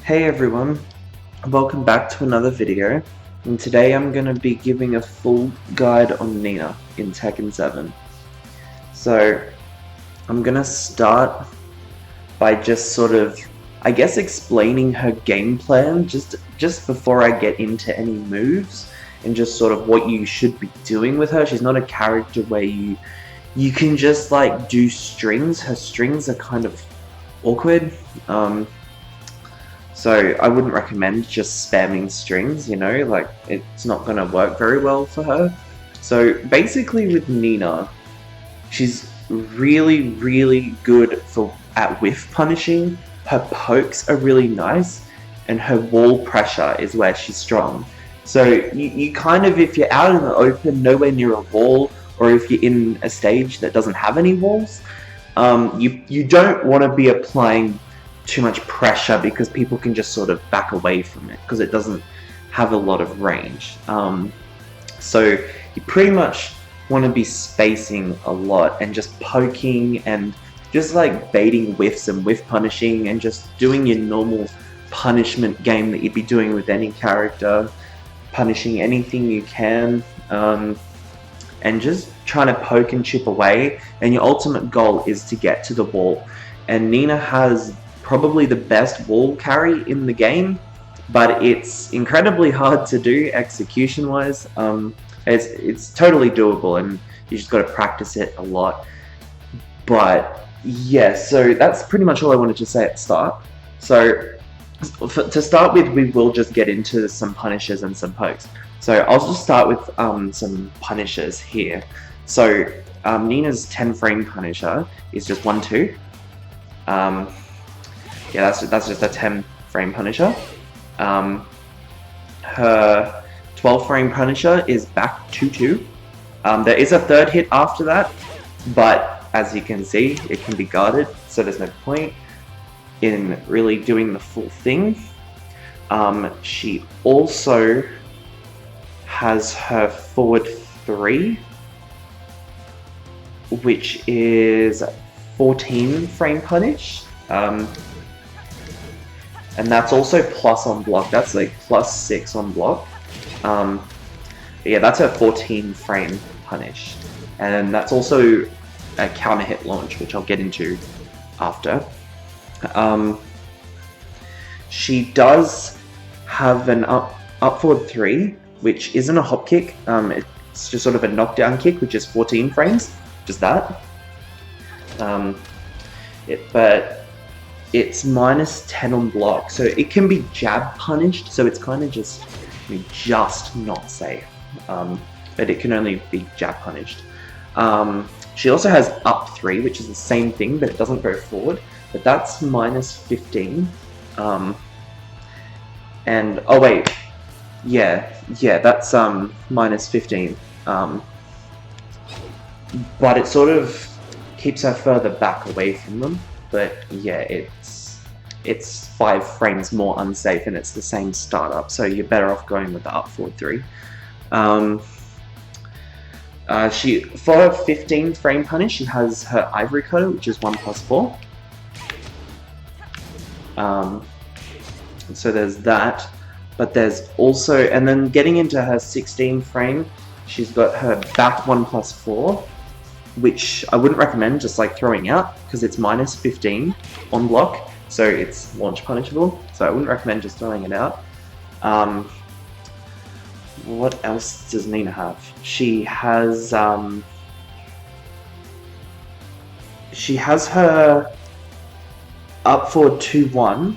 Hey everyone, welcome back to another video, and today I'm going to be giving a full guide on Nina in Tekken 7. So I'm going to start by just sort of, I guess, explaining her game plan just before I get into any moves and just sort of what you should be doing with her. She's not a character where you can just like do strings. Her strings are kind of awkward. So I wouldn't recommend just spamming strings, like it's not going to work very well for her. So basically with Nina, she's really, really good at whiff punishing. Her pokes are really nice, and her wall pressure is where she's strong. So you kind of, if you're out in the open, nowhere near a wall, or if you're in a stage that doesn't have any walls, you don't want to be applying too much pressure because people can just sort of back away from it because it doesn't have a lot of range. So you pretty much want to be spacing a lot and just poking and just like baiting whiffs and whiff punishing and just doing your normal punishment game that you'd be doing with any character, punishing anything you can, and just trying to poke and chip away, and your ultimate goal is to get to the wall. And Nina has probably the best wall carry in the game, but it's incredibly hard to do execution wise. It's totally doable, and you just got to practice it a lot. But yeah, so that's pretty much all I wanted to say at the start. So to start with, we will just get into some punishes and some pokes. So I'll just start with some punishes here. So Nina's 10 frame punisher is just 1-2. Yeah, that's just a 10 frame punisher. Her 12 frame punisher is back 2-2. There is a third hit after that, but as you can see, it can be guarded, so there's no point in really doing the full thing. She also has her forward 3, which is 14 frame punish. And that's also plus on block. That's like +6 on block. Yeah, that's a 14 frame punish. And that's also a counter hit launch, which I'll get into after. She does have an up forward 3, which isn't a hop kick. It's just sort of a knockdown kick, which is 14 frames. Just that. But it's -10 on block, so it can be jab punished, so it's kind of just not safe, but it can only be jab punished. She also has up 3, which is the same thing, but it doesn't go forward, but that's -15. And oh wait, yeah, that's -15, but it sort of keeps her further back away from them. But yeah, it's 5 frames more unsafe, and it's the same startup, so you're better off going with the up forward 3. For her 15 frame punish, she has her ivory cutter, which is 1+4. So there's that, but there's also, and then getting into her 16 frame, she's got her back 1+4. Which I wouldn't recommend just like throwing out because it's -15 on block, so it's launch punishable, so I wouldn't recommend just throwing it out. What else does Nina have? She has her up forward 2-1,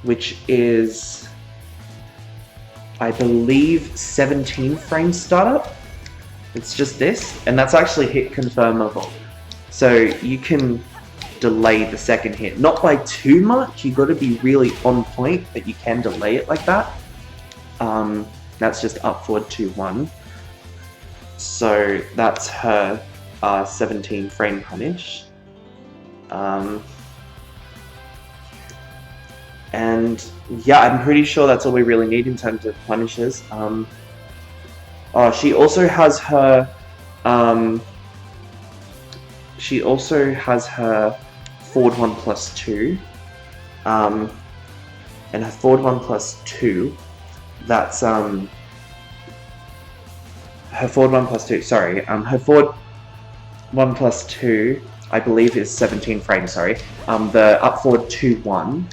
which is, I believe, 17 frame startup. It's just this, and that's actually hit confirmable. So you can delay the second hit. Not by too much, you got to be really on point, but you can delay it like that. That's just up forward 2-1. So that's her 17 frame punish. And yeah, I'm pretty sure that's all we really need in terms of punishes. She also has her forward 1+2, and her forward 1 plus 2, that's her forward 1 plus 2, sorry, her forward 1 plus 2, I believe is 17 frames, sorry. The up forward 2 1,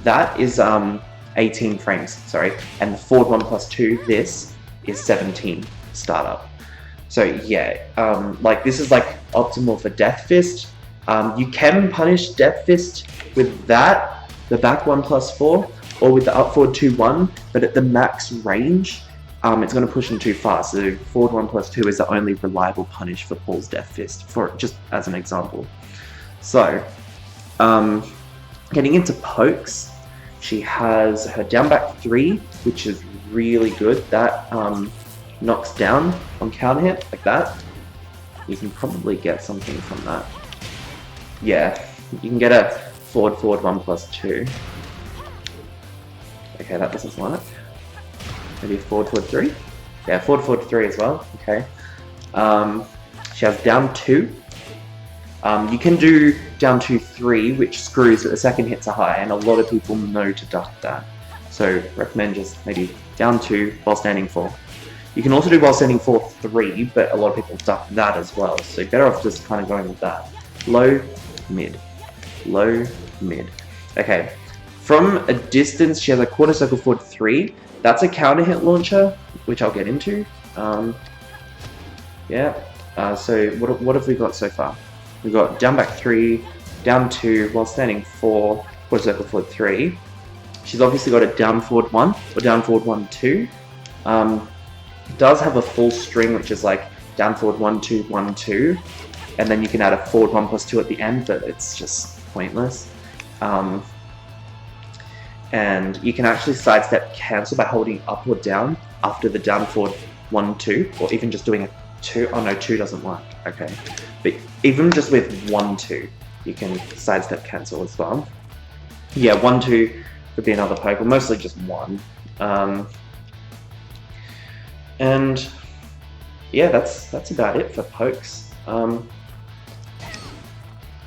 that is 18 frames, sorry, and the forward 1 plus 2, this is 17 startup. So yeah, like this is like optimal for Death Fist. You can punish Death Fist with that, the back 1 plus 4, or with the up forward 2 1, but at the max range, it's going to push him too far. So forward 1 plus 2 is the only reliable punish for Paul's Death Fist, for just as an example. So, getting into pokes, she has her down back 3, which is really good. That knocks down on counter hit, like that. You can probably get something from that. Yeah, you can get a forward 1 plus 2. Okay, that doesn't work. Maybe a forward 3? Yeah, forward 3 as well. Okay. She has down 2. You can do down 2 3, which screws that the second hits are high, and a lot of people know to duck that. So recommend just maybe down 2 while standing 4. You can also do while standing 4 3, but a lot of people duck that as well. So better off just kind of going with that. Low, mid. Low, mid. Okay. From a distance, she has a quarter circle forward 3. That's a counter hit launcher, which I'll get into. So what have we got so far? We've got down back 3, down 2, while standing 4, quarter circle forward 3. She's obviously got a down forward 1, or down forward 1, 2. Does have a full string, which is like down forward 1, 2, 1, 2. And then you can add a forward 1 plus 2 at the end, but it's just pointless. And you can actually sidestep cancel by holding up or down after the down forward 1, 2, or even just doing a 2. Oh no, 2 doesn't work. Okay. But even just with 1, 2, you can sidestep cancel as well. Yeah, 1, 2 would be another poke, but mostly just 1. And yeah, that's about it for pokes.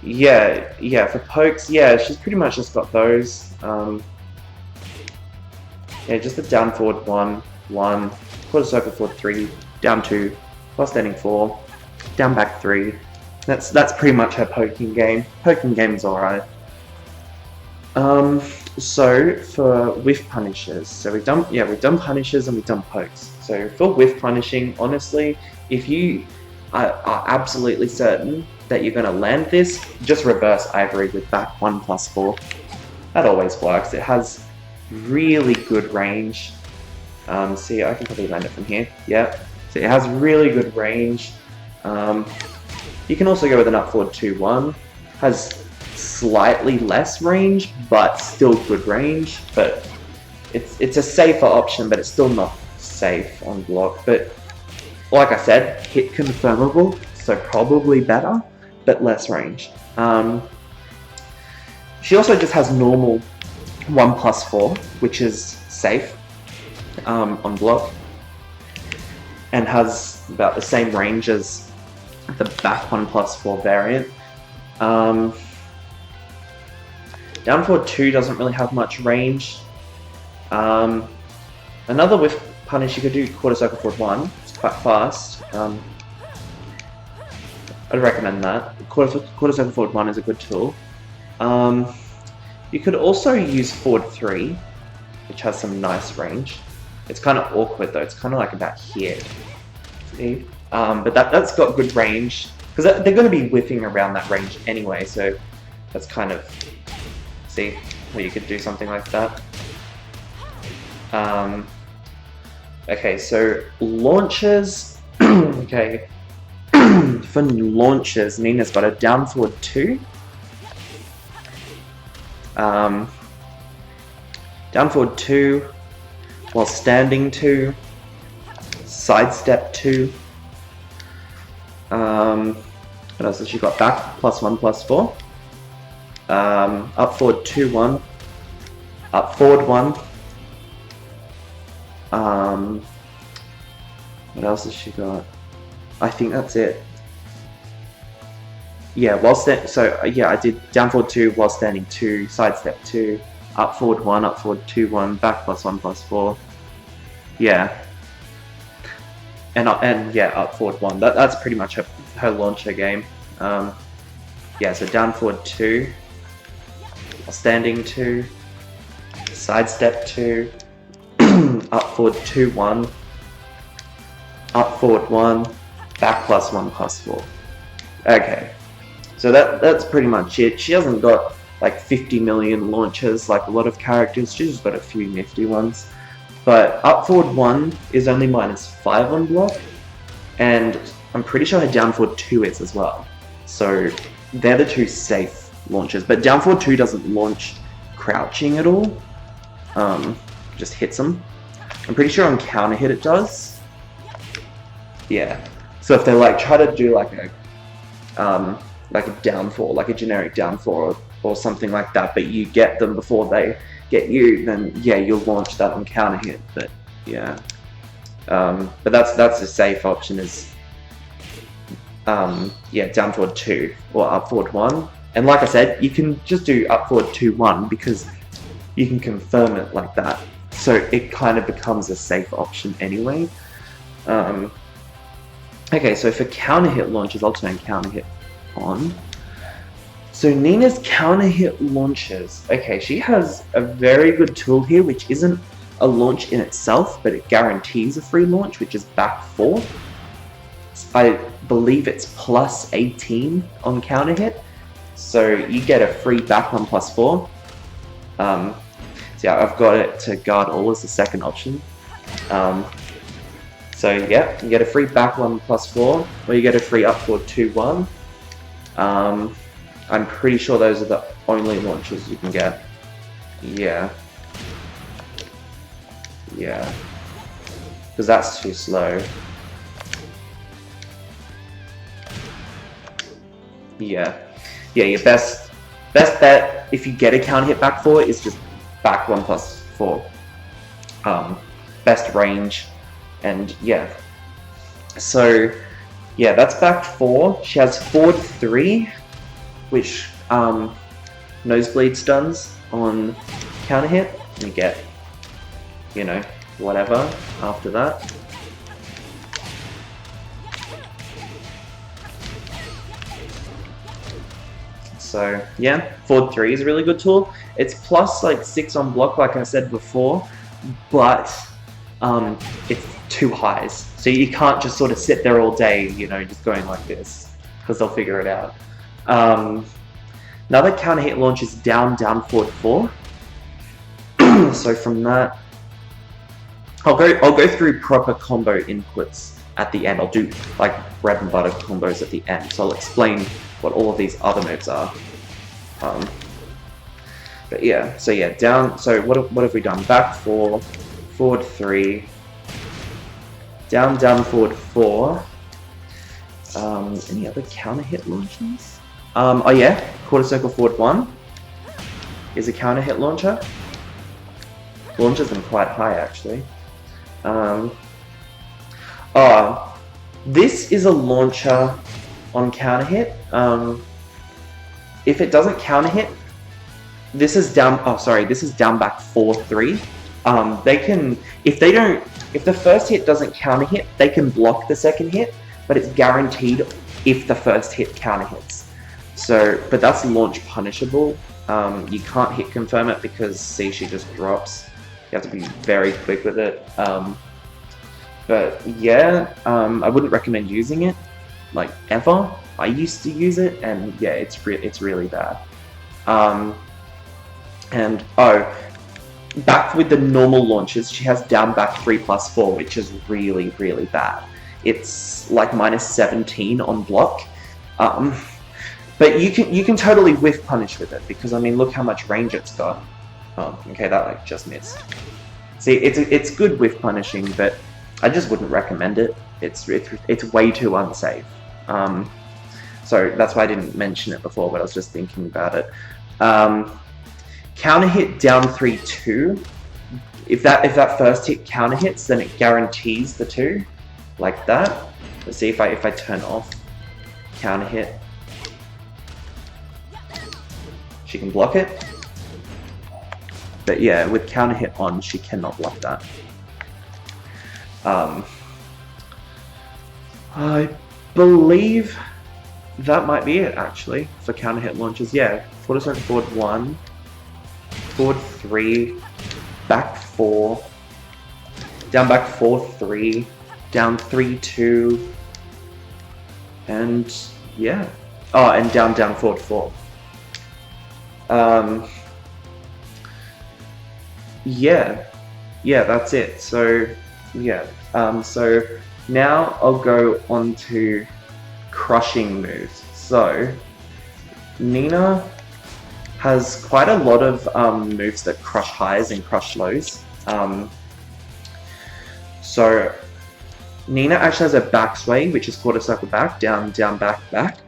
Yeah, for pokes, yeah, she's pretty much just got those. Yeah, just the down forward 1, 1, quarter circle forward 3, down 2, while standing 4, down back 3. That's pretty much her poking game. Poking game is alright. So for whiff punishes, so we've done punishes and we've done pokes. So for whiff punishing, honestly, if you are absolutely certain that you're going to land this, just reverse Ivory with back 1 plus 4. That always works. It has really good range. See, I can probably land it from here. Yeah. So it has really good range. You can also go with an up forward 2 1. Has slightly less range, but still good range. But it's a safer option, but it's still not safe on block. But like I said, hit confirmable, so probably better, but less range. She also just has normal 1 plus 4, which is safe on block, and has about the same range as the back 1 plus 4 variant. Down forward 2 doesn't really have much range. Another whiff punish, you could do quarter circle forward 1. It's quite fast. I'd recommend that. Quarter circle forward 1 is a good tool. You could also use forward 3, which has some nice range. It's kind of awkward though, it's kind of like about here. See? But that's got good range, because they're going to be whiffing around that range anyway, so that's kind of, see, where you could do something like that. Okay, so launches, okay, for launches, Nina's got a down forward 2, down forward 2, while standing 2, sidestep 2. What else has she got? Back plus 1 plus 4. Up forward 2 1. Up forward 1. What else has she got? I think that's it. Yeah, so yeah, I did down forward 2, while standing 2, sidestep 2, up forward 1, up forward 2, 1, back +1, +4. Yeah. And yeah, up forward 1. That's pretty much her launcher game. Yeah, so down forward 2, standing 2, sidestep 2, up forward 2, 1, up forward 1, back +1, +4. Okay, so that's pretty much it. She hasn't got like 50 million launches like a lot of characters. She's just got a few nifty ones. But up forward 1 is only -5 on block, and I'm pretty sure her down forward 2 is as well. So they're the two safe launches. But down forward 2 doesn't launch crouching at all. Just hits them. I'm pretty sure on counter hit it does. Yeah. So if they like try to do like a downfall, like a generic downfall or something like that, but you get them before they get you, then yeah, you'll launch that on counter hit. But yeah, but that's a safe option is yeah, down forward 2 or up forward 1. And like I said, you can just do up forward 2, 1 because you can confirm it like that. So it kind of becomes a safe option anyway. Okay, so for counter hit launches, I'll turn counter hit on. So Nina's counter hit launches. Okay, she has a very good tool here, which isn't a launch in itself, but it guarantees a free launch, which is back 4. I believe it's +18 on counter hit. So you get a free back 1 +4. So yeah, I've got it to guard all as the second option. So yeah, you get a free back 1 +4, or you get a free up forward 2, 1. I'm pretty sure those are the only launches you can get. Yeah. Yeah. Because that's too slow. Yeah. Yeah, your best bet if you get a counter hit back 4 is just back 1 +4. Best range. And yeah. So yeah, that's back 4. She has forward 3, which nosebleed stuns on counter hit. You get, you know, whatever after that. So yeah, forward 3 is a really good tool. It's plus like 6 on block, like I said before, but it's 2 highs. So you can't just sort of sit there all day, you know, just going like this, because they'll figure it out. Another counter hit launch is down forward 4. So from that, I'll go through proper combo inputs at the end. I'll do like bread and butter combos at the end. So I'll explain what all of these other moves are. But yeah, so yeah, down. So what have we done? Back 4, forward 3, down forward 4. Any other counter hit launches? Oh yeah, quarter circle forward 1 is a counter hit launcher. Launches them quite high actually. This is a launcher on counter hit. If it doesn't counter hit, this is down. Oh, sorry, this is down back 4-3. They can, if the first hit doesn't counter hit, they can block the second hit, but it's guaranteed if the first hit counter hits. So, but that's launch punishable. You can't hit confirm it because see, she just drops. You have to be very quick with it. But yeah, I wouldn't recommend using it, like ever. I used to use it, and yeah, it's really bad. And oh, back with the normal launches, she has down back 3+4, which is really bad. It's like -17 on block. But you can totally whiff punish with it because I mean, look how much range it's got. Oh, okay, that like just missed. See, it's good whiff punishing, but I just wouldn't recommend it. It's way too unsafe. So that's why I didn't mention it before, but I was just thinking about it. Counter hit down 3-2. If that first hit counter hits, then it guarantees the 2, like that. Let's see if I turn off counter hit. She can block it. But yeah, with counter hit on, she cannot block that. I believe that might be it, actually, for counter hit launches. Yeah, forward circle forward 1, forward 3, back 4, down back 4, 3, down 3, 2, and yeah. Oh, and down, down, forward 4. Yeah, that's it. So yeah, so now I'll go on to crushing moves. So Nina has quite a lot of moves that crush highs and crush lows. So Nina actually has a back sway, which is quarter circle back, down, down, back, back.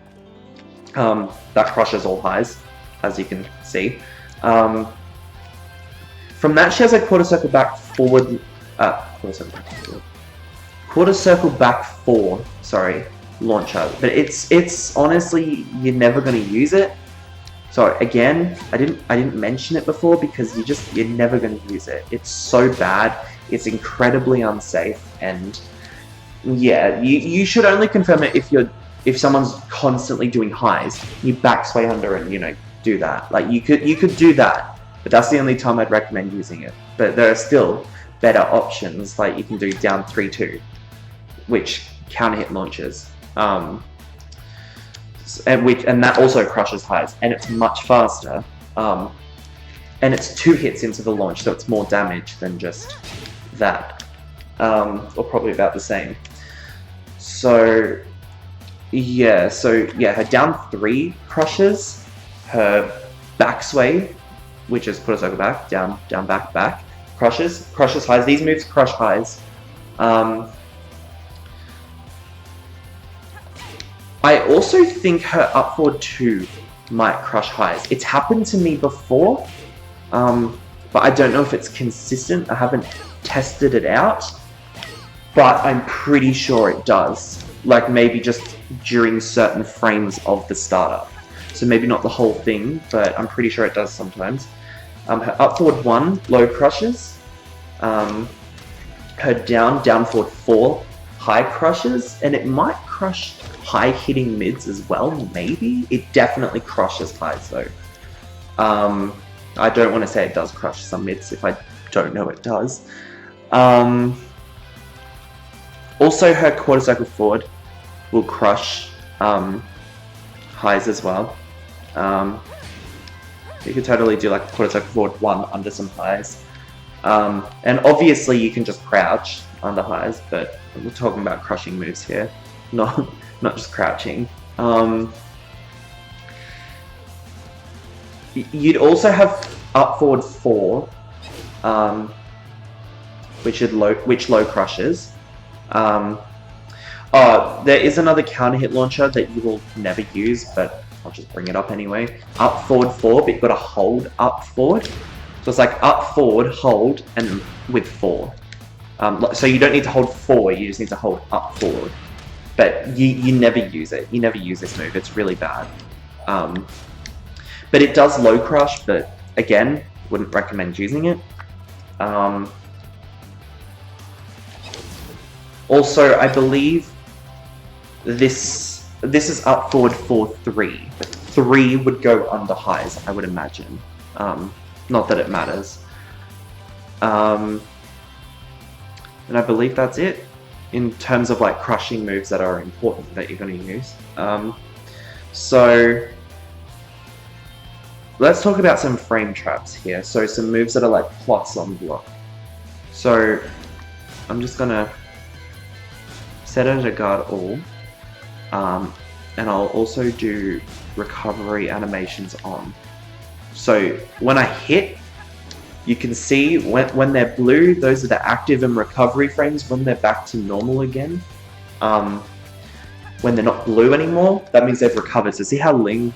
That crushes all highs, as you can see. From that, she has a quarter circle back forward, quarter circle back 4, sorry, launcher. But it's honestly, you're never going to use it. So again, I didn't mention it before because you're never going to use it. It's so bad. It's incredibly unsafe, and yeah, you should only confirm it if someone's constantly doing highs. You back sway under and do that. Like you could do that, but that's the only time I'd recommend using it. But there are still better options, like you can do down 3-2, which counter hit launches. And that also crushes highs, and it's much faster. And it's 2 hits into the launch, so it's more damage than just that, or probably about the same. So yeah, her down 3 crushes, her back sway, which is quarter circle back, down, down, back, back, crushes highs. These moves crush highs. I also think her up forward 2 might crush highs. It's happened to me before, but I don't know if it's consistent. I haven't tested it out, but I'm pretty sure it does. Like maybe just during certain frames of the startup. So maybe not the whole thing, but I'm pretty sure it does sometimes. Her up forward 1 low crushes. Her down forward 4 high crushes, and it might crush high hitting mids as well, maybe? It definitely crushes highs though. I don't want to say it does crush some mids if I don't know it does. Also, her quarter circle forward will crush highs as well. You could totally do like a quarter circle forward 1 under some highs. And obviously you can just crouch under highs, but we're talking about crushing moves here, not just crouching. You'd also have up forward 4, which low crushes. There is another counter hit launcher that you will never use, but I'll just bring it up anyway. Up forward 4, but you've got to hold up forward. So it's like up forward, hold, and with 4. So you don't need to hold 4, you just need to hold up forward. But you never use it. You never use this move. It's really bad. But it does low crush, but again, wouldn't recommend using it. Also, I believe this is up forward for 3. But 3 would go under highs, I would imagine. Not that it matters. And I believe that's it in terms of like crushing moves that are important that you're going to use. So let's talk about some frame traps here. So some moves that are like plus on block. So I'm just going to set it at guard all. And I'll also do recovery animations on. So when I hit, you can see when they're blue, those are the active and recovery frames. When they're back to normal again, when they're not blue anymore, that means they've recovered. So see how Ling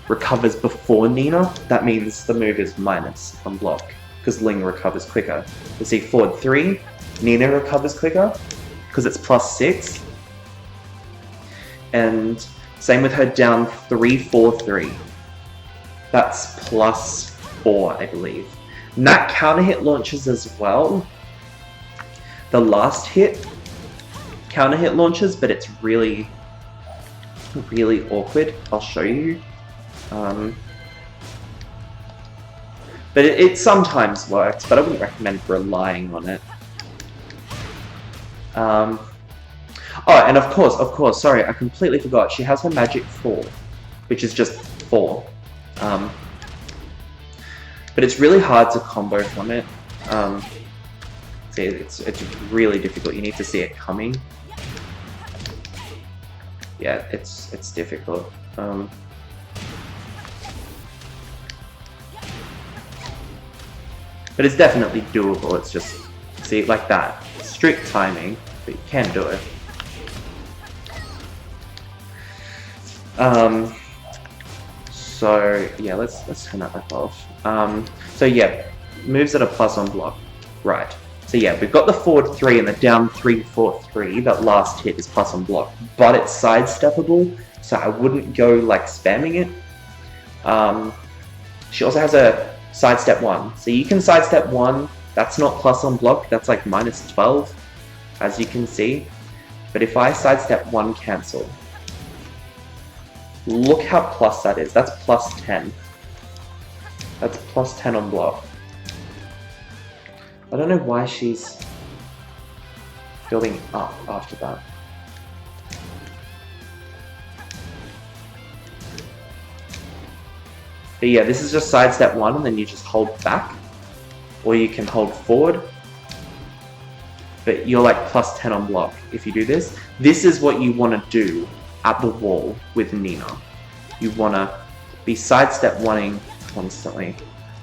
recovers before Nina? That means the move is minus on block, because Ling recovers quicker. You see forward 3, Nina recovers quicker, because it's plus 6. And same with her down 3, 4, 3. That's plus 4, I believe. And that counter hit launches as well. The last hit counter hit launches, but it's really, really awkward. I'll show you. But it sometimes works, but I wouldn't recommend relying on it. Oh, and of course, sorry, I completely forgot. She has her magic 4, which is just 4. But it's really hard to combo from it. See, it's really difficult. You need to see it coming. Yeah, it's difficult. But it's definitely doable. It's just, see, like that. Strict timing, but you can do it. So yeah, let's turn that back off. So yeah, moves at a plus on block. Right. So yeah, we've got the forward 3 and the down 3, 4, 3. That last hit is plus on block, but it's sidesteppable, so I wouldn't go like spamming it. She also has a sidestep 1. So you can sidestep 1, that's not plus on block, that's like minus 12, as you can see. But if I sidestep 1 cancel, look how plus that is, that's plus 10. That's plus 10 on block. I don't know why she's going up after that. But yeah, this is just sidestep 1 and then you just hold back. Or you can hold forward. But you're like plus 10 on block if you do this. This is what you want to do at the wall with Nina. You want to be sidestep 1ing constantly.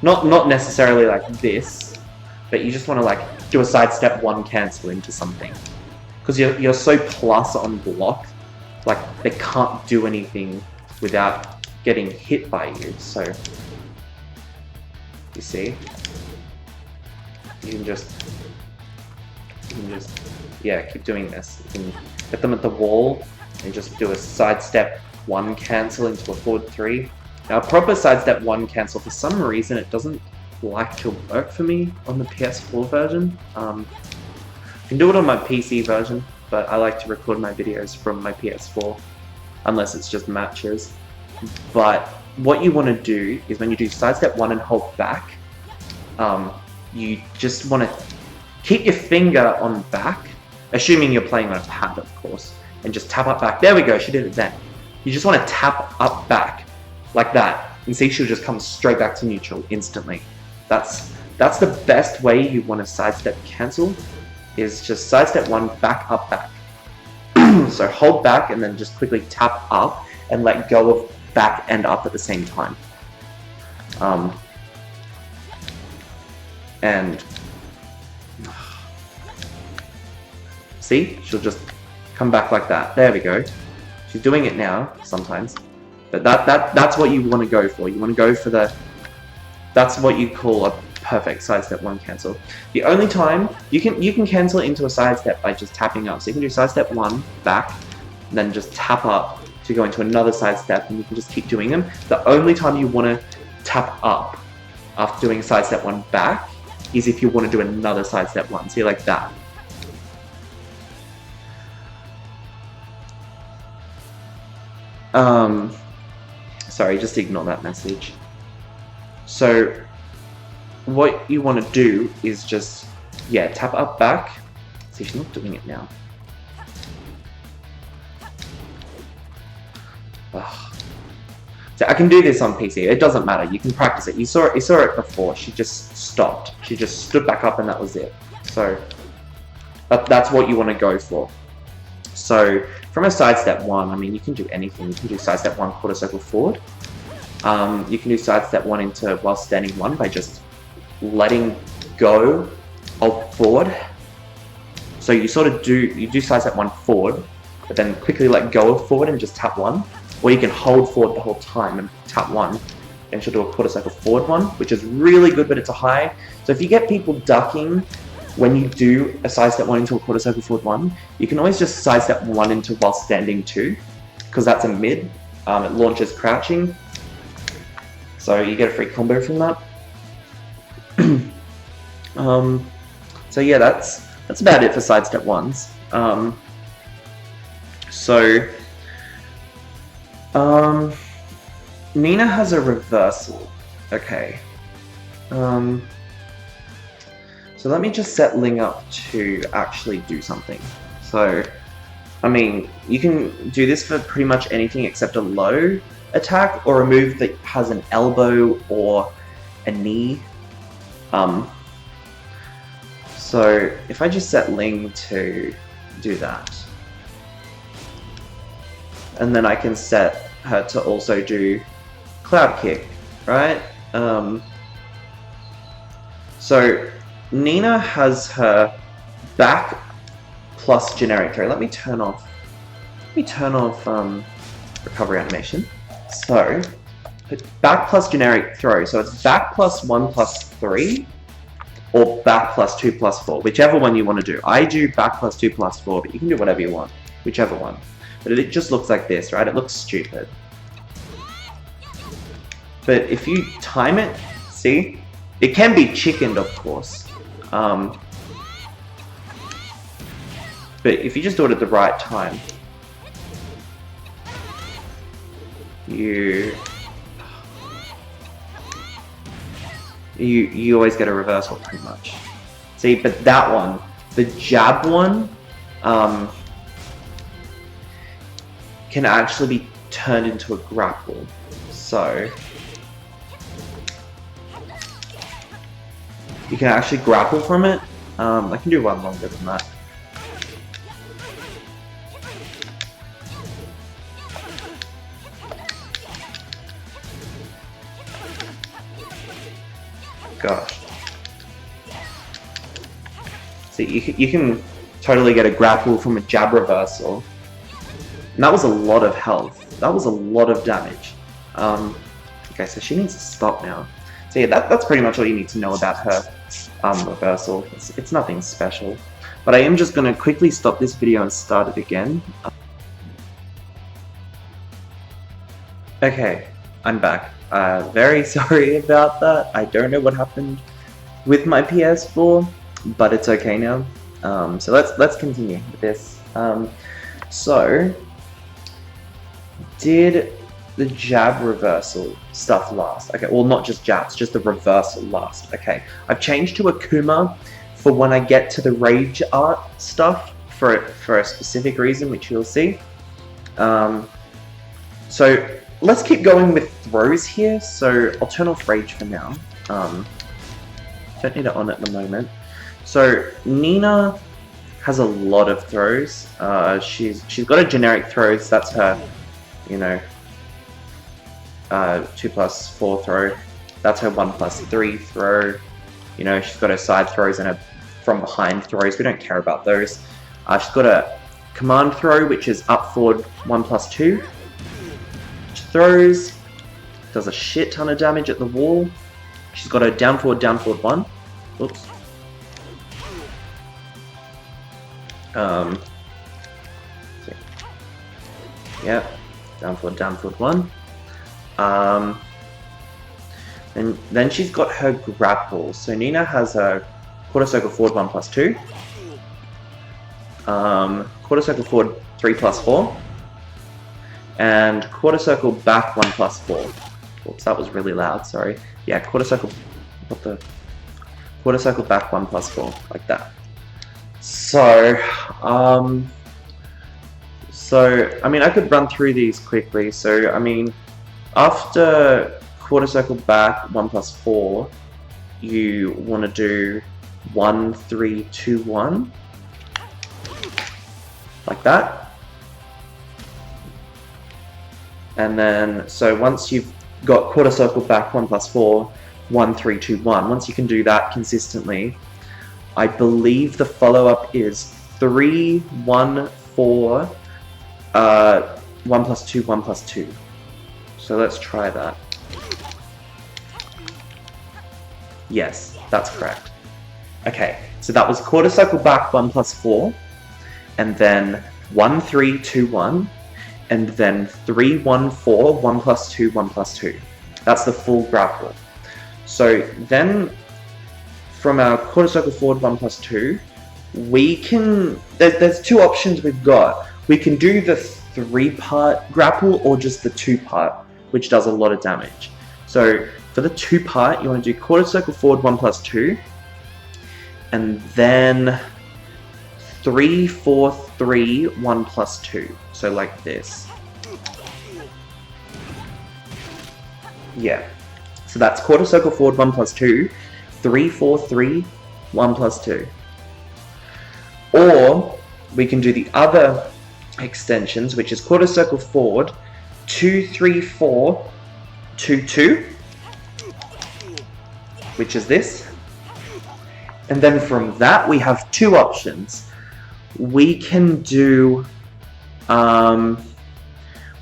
Not necessarily like this, but you just want to like do a sidestep 1 cancel into something. Because you're so plus on block, like they can't do anything without getting hit by you, so you see, you can just yeah, keep doing this. You can get them at the wall and just do a sidestep 1 cancel into a forward 3. Now a proper sidestep 1 cancel, for some reason it doesn't like to work for me on the PS4 version. I can do it on my PC version, but I like to record my videos from my PS4 unless it's just matches. But what you want to do is when you do sidestep 1 and hold back, you just want to keep your finger on back, assuming you're playing on a pad, of course, and just tap up back. There we go, she did it then. You just want to tap up back, like that, and see she'll just come straight back to neutral instantly. That's the best way you want to sidestep cancel, is just sidestep 1, back, up, back. So hold back and then just quickly tap up and let go of back and up at the same time. And see, she'll just come back like that. There we go. She's doing it now sometimes, but that's what you want to go for. You want to go for that's what you call a perfect sidestep 1 cancel. The only time you can cancel it into a sidestep by just tapping up. So you can do sidestep 1 back, and then just tap up to go into another sidestep, and you can just keep doing them. The only time you want to tap up after doing sidestep 1 back is if you want to do another sidestep 1. See, like that. Sorry, just ignore that message. So what you want to do is just, yeah, tap up back. See, she's not doing it now. Ugh. So I can do this on PC. It doesn't matter. You can practice it. You saw it before. She just stopped. She just stood back up, and that was it. So that's what you want to go for. So from a sidestep 1, I mean, you can do anything. You can do sidestep 1 quarter circle forward. You can do sidestep 1 into while standing 1 by just letting go of forward. So you do sidestep 1 forward, but then quickly let go of forward and just tap 1. Or you can hold forward the whole time and tap 1. And she'll do a quarter circle forward 1, which is really good, but it's a high. So if you get people ducking when you do a sidestep 1 into a quarter circle forward 1, you can always just sidestep 1 into while standing 2, because that's a mid. It launches crouching. So you get a free combo from that. So yeah, that's about it for sidestep ones. Nina has a reversal. Okay. So let me just set Ling up to actually do something. So, I mean, you can do this for pretty much anything except a low attack or a move that has an elbow or a knee. So if I just set Ling to do that, and then I can set her to also do Cloud Kick, right? So Nina has her back plus generic throw. Let me turn off recovery animation. So back plus generic throw. So it's back plus 1+3 or back plus 2+4, whichever one you want to do. I do back plus 2+4, but you can do whatever you want, whichever one. But it just looks like this, right? It looks stupid. But if you time it, see? It can be chickened, of course. But if you just do it at the right time, you always get a reversal, pretty much. See, but that one, the jab one, can actually be turned into a grapple. So you can actually grapple from it. I can do one longer than that. Gosh. See, you can totally get a grapple from a jab reversal. And that was a lot of health. That was a lot of damage. Okay, so she needs to stop now. So yeah, that's pretty much all you need to know about her reversal. It's nothing special. But I am just going to quickly stop this video and start it again. Okay, I'm back. Very sorry about that. I don't know what happened with my PS4, but it's okay now. So let's continue with this. So did the jab reversal stuff last? Okay, well, not just jabs, just the reversal last. Okay, I've changed to Akuma for when I get to the rage art stuff for a specific reason, which you'll see. So let's keep going with throws here. So I'll turn off rage for now. Don't need it on at the moment. So Nina has a lot of throws. She's got a generic throws. That's her, you know, 2+4 throw. That's her 1+3 throw. You know, she's got her side throws and her from behind throws. We don't care about those. She's got a command throw, which is up forward 1+2. She throws, does a shit ton of damage at the wall. She's got a down forward 1. Oops. Yeah, down forward 1. And then she's got her grapples. So Nina has a quarter circle forward 1+2. Quarter circle forward 3+4. And quarter circle back 1+4. Oops, that was really loud, sorry. Yeah, quarter circle back 1+4, like that. So, I mean, I could run through these quickly. So, I mean, after quarter circle back 1+4, you want to do 1, 3, 2, 1, like that. And then, so once you've got quarter circle back 1+4, 1, 3, 2, 1, once you can do that consistently, I believe the follow-up is 3, 1, 4, 1+2, 1+2. So let's try that. Yes, that's correct. Okay, so that was quarter circle back 1+4, and then 1, 3, 2, 1, and then 3, 1, 4, 1+2, 1+2. That's the full grapple. So then from our quarter circle forward 1 plus 2, we can, there's two options we've got. We can do the 3-part grapple or just the 2-part, which does a lot of damage. So for the 2-part, you want to do quarter circle forward 1 plus 2, and then 3, 4, 3, 1 plus 2. So like this. Yeah. So that's quarter circle forward 1 plus 2, 3, 4, 3, 1 plus 2. Or we can do the other extensions, which is quarter circle forward 2, 3, 4, 2, 2, which is this. And then from that we have two options. We can do 1,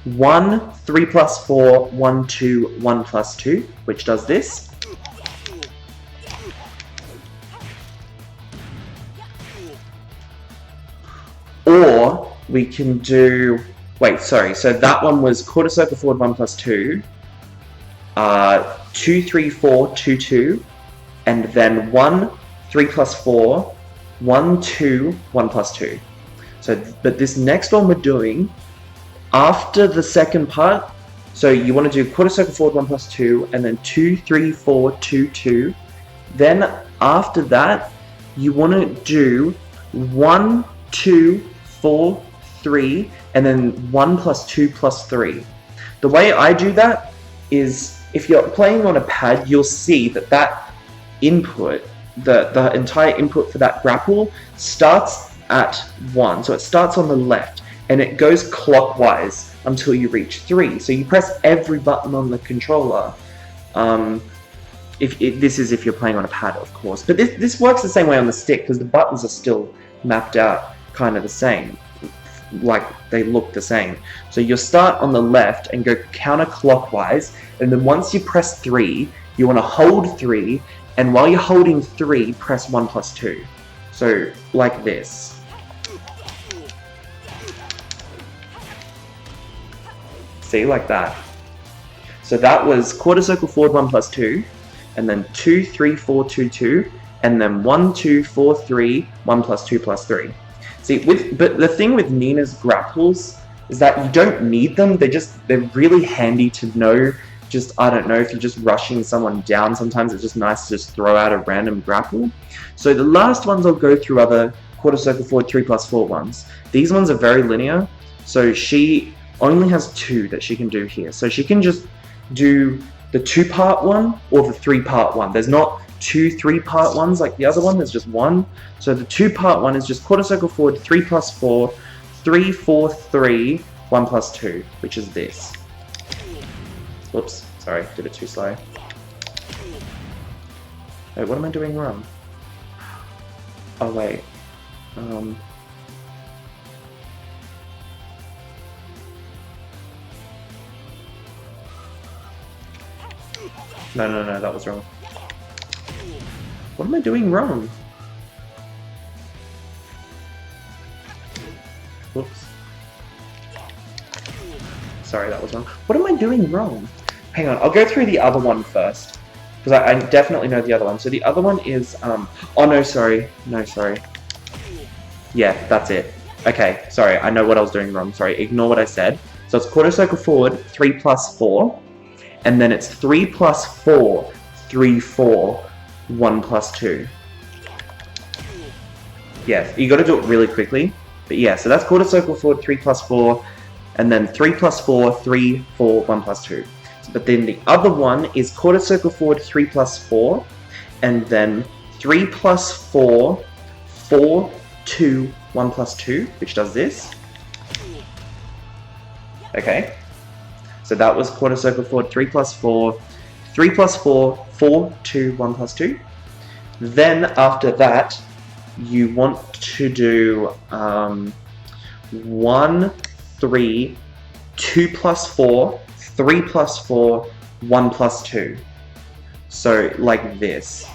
3 plus 4, 1, 2, 1 plus 2, which does this. Or we can do, wait, sorry, so that one was quarter circle forward 1 plus 2, 2, 3, 4, 2, 2, and then 1, 3 plus 4, 1, 2, 1 plus 2. So, but this next one we're doing, after the second part, so you want to do quarter circle forward 1 plus 2, and then 2, 3, 4, 2, 2. Then after that, you want to do 1, 2, 4, 3, and then 1 plus 2 plus 3. The way I do that is, if you're playing on a pad, you'll see that that input, the entire input for that grapple starts at 1. So it starts on the left, and it goes clockwise until you reach 3. So you press every button on the controller. This is if you're playing on a pad, of course. But this works the same way on the stick, because the buttons are still mapped out kind of the same, like they look the same. So you'll start on the left and go counterclockwise, and then once you press 3, you want to hold 3, and while you're holding 3, press 1 plus 2. So like this. See, like that. So that was quarter circle forward 1 plus 2, and then 2, 3, 4, 2, 2, and then 1, 2, 4, 3, 1 plus 2 plus 3. See, but the thing with Nina's grapples is that you don't need them. They're really handy to know. Just, I don't know, if you're just rushing someone down, sometimes it's just nice to just throw out a random grapple. So the last ones I'll go through are the quarter circle forward 3 plus 4 ones. These ones are very linear, so she only has 2 that she can do here. So she can just do the 2-part one or the 3-part one. There's not 2 3-part ones like the other one, there's just 1. So the 2-part one is just quarter circle forward 3 plus 4, 3, 4, 3, 1 plus 2, which is this. Whoops, sorry, did it too slow. Wait, what am I doing wrong? Oh wait, no, that was wrong. What am I doing wrong? Whoops. Sorry, that was wrong. What am I doing wrong? Hang on, I'll go through the other one first, because I definitely know the other one. So the other one is, oh no, sorry. No, sorry. Yeah, that's it. Okay, sorry, I know what I was doing wrong. Sorry, ignore what I said. So it's quarter circle forward, 3 plus 4, and then it's 3 plus 4, 3, 4, 1 plus 2. Yeah, you gotta do it really quickly. But yeah, so that's quarter circle forward, 3 plus 4, and then 3 plus 4, 3, 4, 1 plus 2. But then the other one is quarter circle forward, 3 plus 4, and then 3 plus 4, 4, 2, 1 plus 2, which does this. Okay. So that was quarter circle forward, 3 plus 4, 3 plus 4, 4, 2, 1 plus 2. Then after that, you want to do 1, 3, 2 plus 4, 3 plus 4, 1 plus 2. So like this.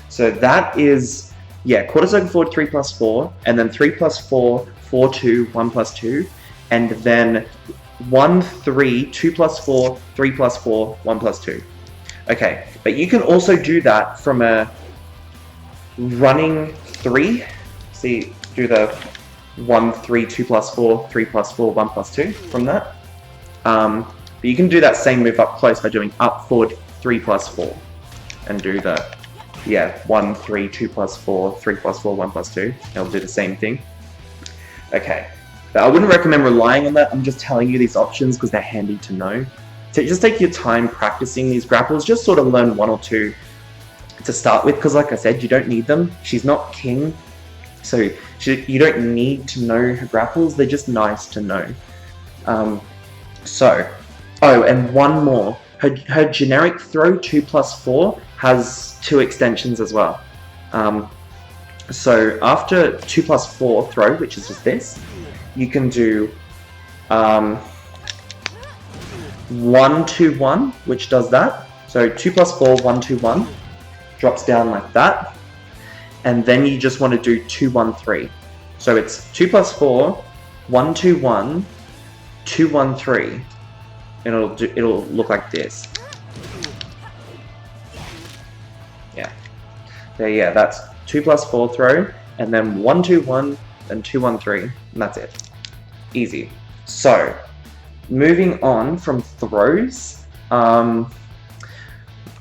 So that is, yeah, quarter circle forward, 3 plus 4, and then 3 plus 4, 4, 2, 1 plus 2, and then 1, 3, 2 plus 4, 3 plus 4, 1 plus 2. Okay, but you can also do that from a running 3. See, do the 1, 3, 2 plus 4, 3 plus 4, 1 plus 2 from that. But you can do that same move up close by doing up, forward, 3 plus 4. And do the, 1, 3, 2 plus 4, 3 plus 4, 1 plus 2. It'll do the same thing. Okay, but I wouldn't recommend relying on that. I'm just telling you these options because they're handy to know. So just take your time practicing these grapples. Just sort of learn 1 or 2 to start with, because like I said, you don't need them. She's not king, so you don't need to know her grapples. They're just nice to know. Oh, and one more. Her generic throw 2 plus 4 has 2 extensions as well. So after 2 plus 4 throw, which is just this, you can do 1, 2, 1, which does that. So 2 plus 4, 1, 2, 1, drops down like that. And then you just want to do 2, 1, 3. So it's 2 plus 4, 1, 2, 1, 2, 1, 3. And it'll look like this. Yeah, that's 2 plus 4 throw, and then 1, 2, 1, and 2, 1, 3, and that's it. Easy. So, moving on from throws,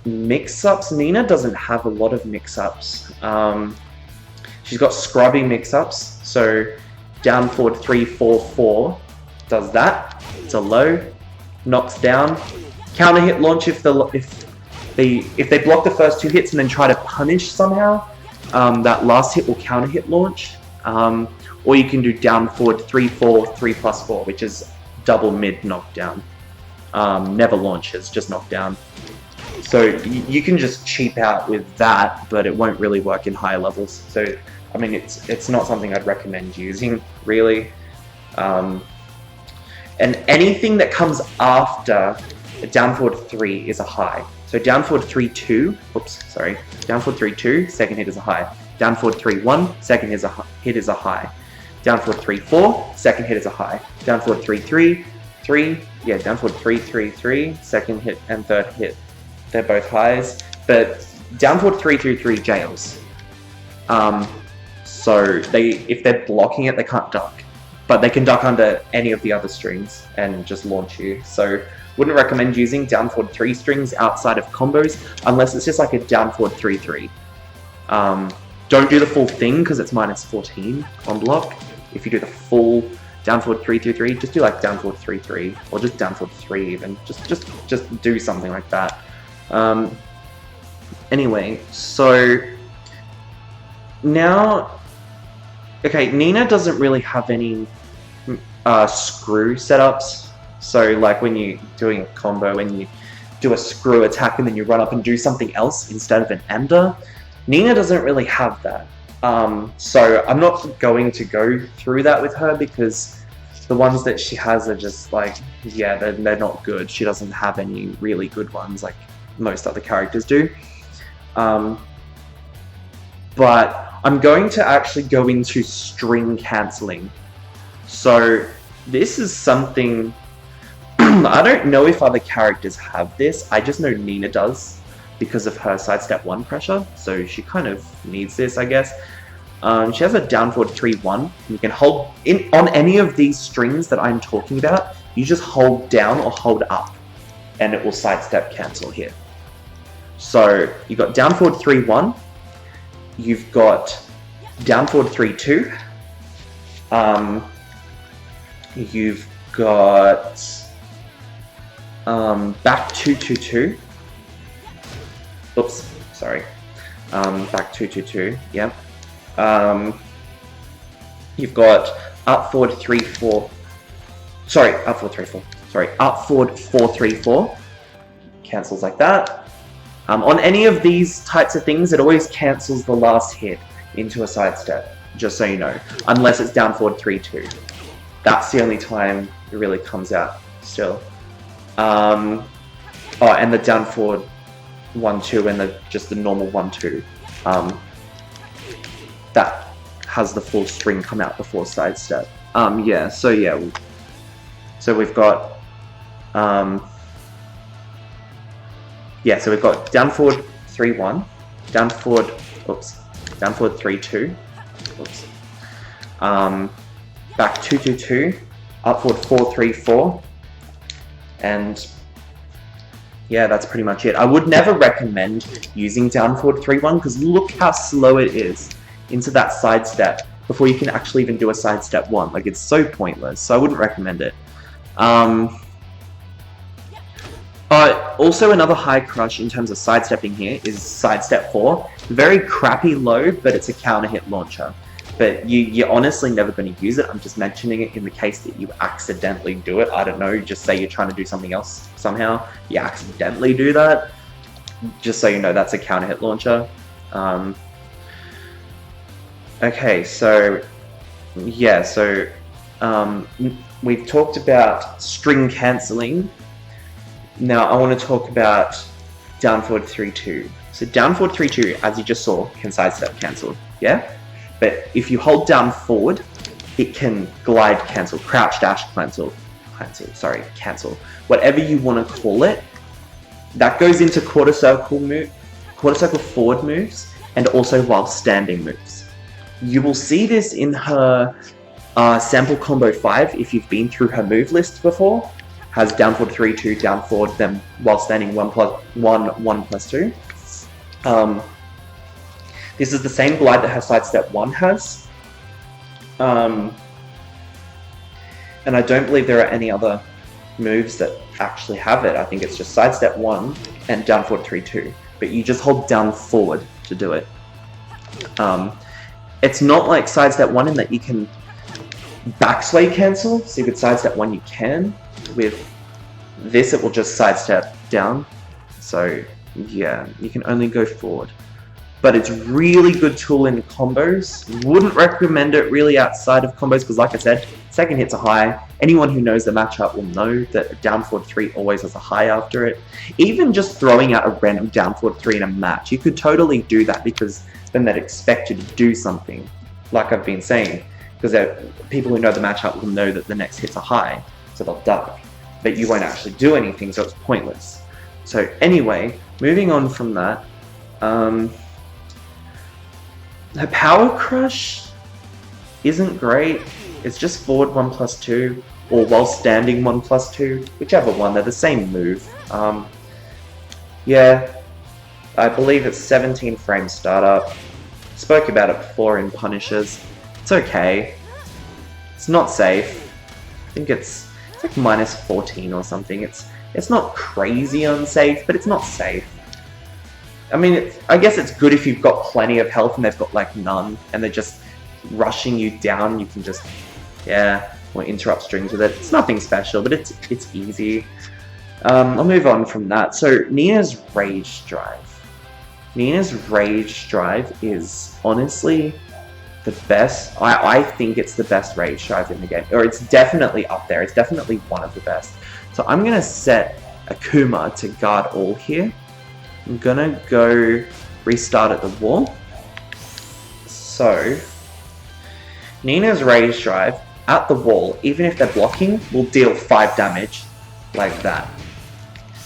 mix-ups. Nina doesn't have a lot of mix-ups. She's got scrubby mix-ups, so down, forward, 3, 4, 4 does that. It's a low, knocks down, counter hit launch if they block the first 2 hits and then try to punish somehow. That last hit will counter hit launch. Or you can do down, forward, 3, 4, 3 plus 4, which is double mid knockdown. Never launches, just knockdown. So you can just cheap out with that, but it won't really work in higher levels. So, I mean, it's not something I'd recommend using, really. And anything that comes after a down forward 3 is a high. So down forward 3, 2, down forward 3, 2, second hit is a high. Down forward 3, 1, second hit is a high. Down forward 3, 4, second hit is a high. Down forward 3, 3, 3, down forward 3, 3, 3, second hit and third hit. They're both highs, but down forward 3, 3, 3 jails. So if they're blocking it, they can't duck. But they can duck under any of the other strings and just launch you. So wouldn't recommend using down forward 3 strings outside of combos unless it's just like a down forward 3, 3. Don't do the full thing because it's minus 14 on block. If you do the full down forward 3, 3, 3, just do like down forward 3, 3, or just down forward 3 even. Just do something like that. Anyway, so now, okay, Nina doesn't really have any screw setups. So like when you're doing a combo and you do a screw attack and then you run up and do something else instead of an ender, Nina doesn't really have that. So I'm not going to go through that with her because the ones that she has are just like, yeah, they're not good. She doesn't have any really good ones like most other characters do. But I'm going to actually go into string cancelling. So this is something, I don't know if other characters have this, I just know Nina does because of her sidestep 1 pressure, so she kind of needs this, I guess. She has a down forward 3, 1. You can hold, on any of these strings that I'm talking about, you just hold down or hold up, and it will sidestep cancel here. So you've got down forward 3, 1. You've got down forward 3, 2. You've got back 2, 2, 2. Oops, sorry. Back 2, 2, 2. Yep. You've got up forward 3, 4. Sorry, up forward 3, 4. Sorry, up forward 4, 3, 4. Cancels like that. On any of these types of things, it always cancels the last hit into a sidestep, just so you know, unless it's down forward 3, 2. That's the only time it really comes out still. Oh, and the down forward 1, 2 and just the normal 1, 2. That has the full string come out before sidestep. Yeah, so yeah. So we've got, yeah, so we've got down forward 3-1, down forward 3-2, back 2-2-2, up forward 4-3-4, and yeah, that's pretty much it. I would never recommend using down forward 3-1 because look how slow it is into that side step before you can actually even do a side step 1. Like, it's so pointless, so I wouldn't recommend it. But also another high crush in terms of sidestepping here is sidestep 4. Very crappy load, but it's a counter hit launcher. But you're honestly never going to use it. I'm just mentioning it in the case that you accidentally do it. I don't know, just say you're trying to do something else somehow. You accidentally do that. Just so you know, that's a counter hit launcher. Okay, so yeah, so we've talked about string cancelling. Now I want to talk about down forward 3-2. So down forward 3-2, as you just saw, can sidestep cancel, yeah? But if you hold down forward, it can glide cancel, crouch dash cancel, whatever you want to call it. That goes into quarter circle forward moves, and also while standing moves. You will see this in her sample combo 5 if you've been through her move list before. Has down forward 3-2, down forward, then while standing 1+1/+2. This is the same glide that her sidestep 1 has. And I don't believe there are any other moves that actually have it. I think it's just sidestep 1 and down forward 3-2. But you just hold down forward to do it. It's not like sidestep 1 in that you can backsway cancel. So you could sidestep 1, you can. With this, it will just sidestep down. So yeah, you can only go forward. But it's really good tool in combos. Wouldn't recommend it really outside of combos because, like I said, second hits are high. Anyone who knows the matchup will know that down forward 3 always has a high after it. Even just throwing out a random down forward 3 in a match, you could totally do that because then they'd expect you to do something, like I've been saying. Because people who know the matchup will know that the next hits are high, so they'll duck. But you won't actually do anything, so it's pointless. So anyway, moving on from that, her power crush isn't great. It's just forward 1+2 or while standing 1+2, whichever one. They're the same move. Yeah, I believe it's 17 frame startup. Spoke about it before in Punishers. It's okay. It's not safe. I think it's like -14 or something. It's not crazy unsafe, but it's not safe. I mean, I guess it's good if you've got plenty of health and they've got like none, and they're just rushing you down. You can just, yeah, or interrupt strings with it. It's nothing special, but it's easy. I'll move on from that. So Nina's Rage Drive. Nina's Rage Drive is honestly the best. I think it's the best Rage Drive in the game, or it's definitely up there. It's definitely one of the best. So I'm gonna set Akuma to guard all here. I'm gonna go restart at the wall. So Nina's Rage Drive at the wall, even if they're blocking, will deal 5 damage like that.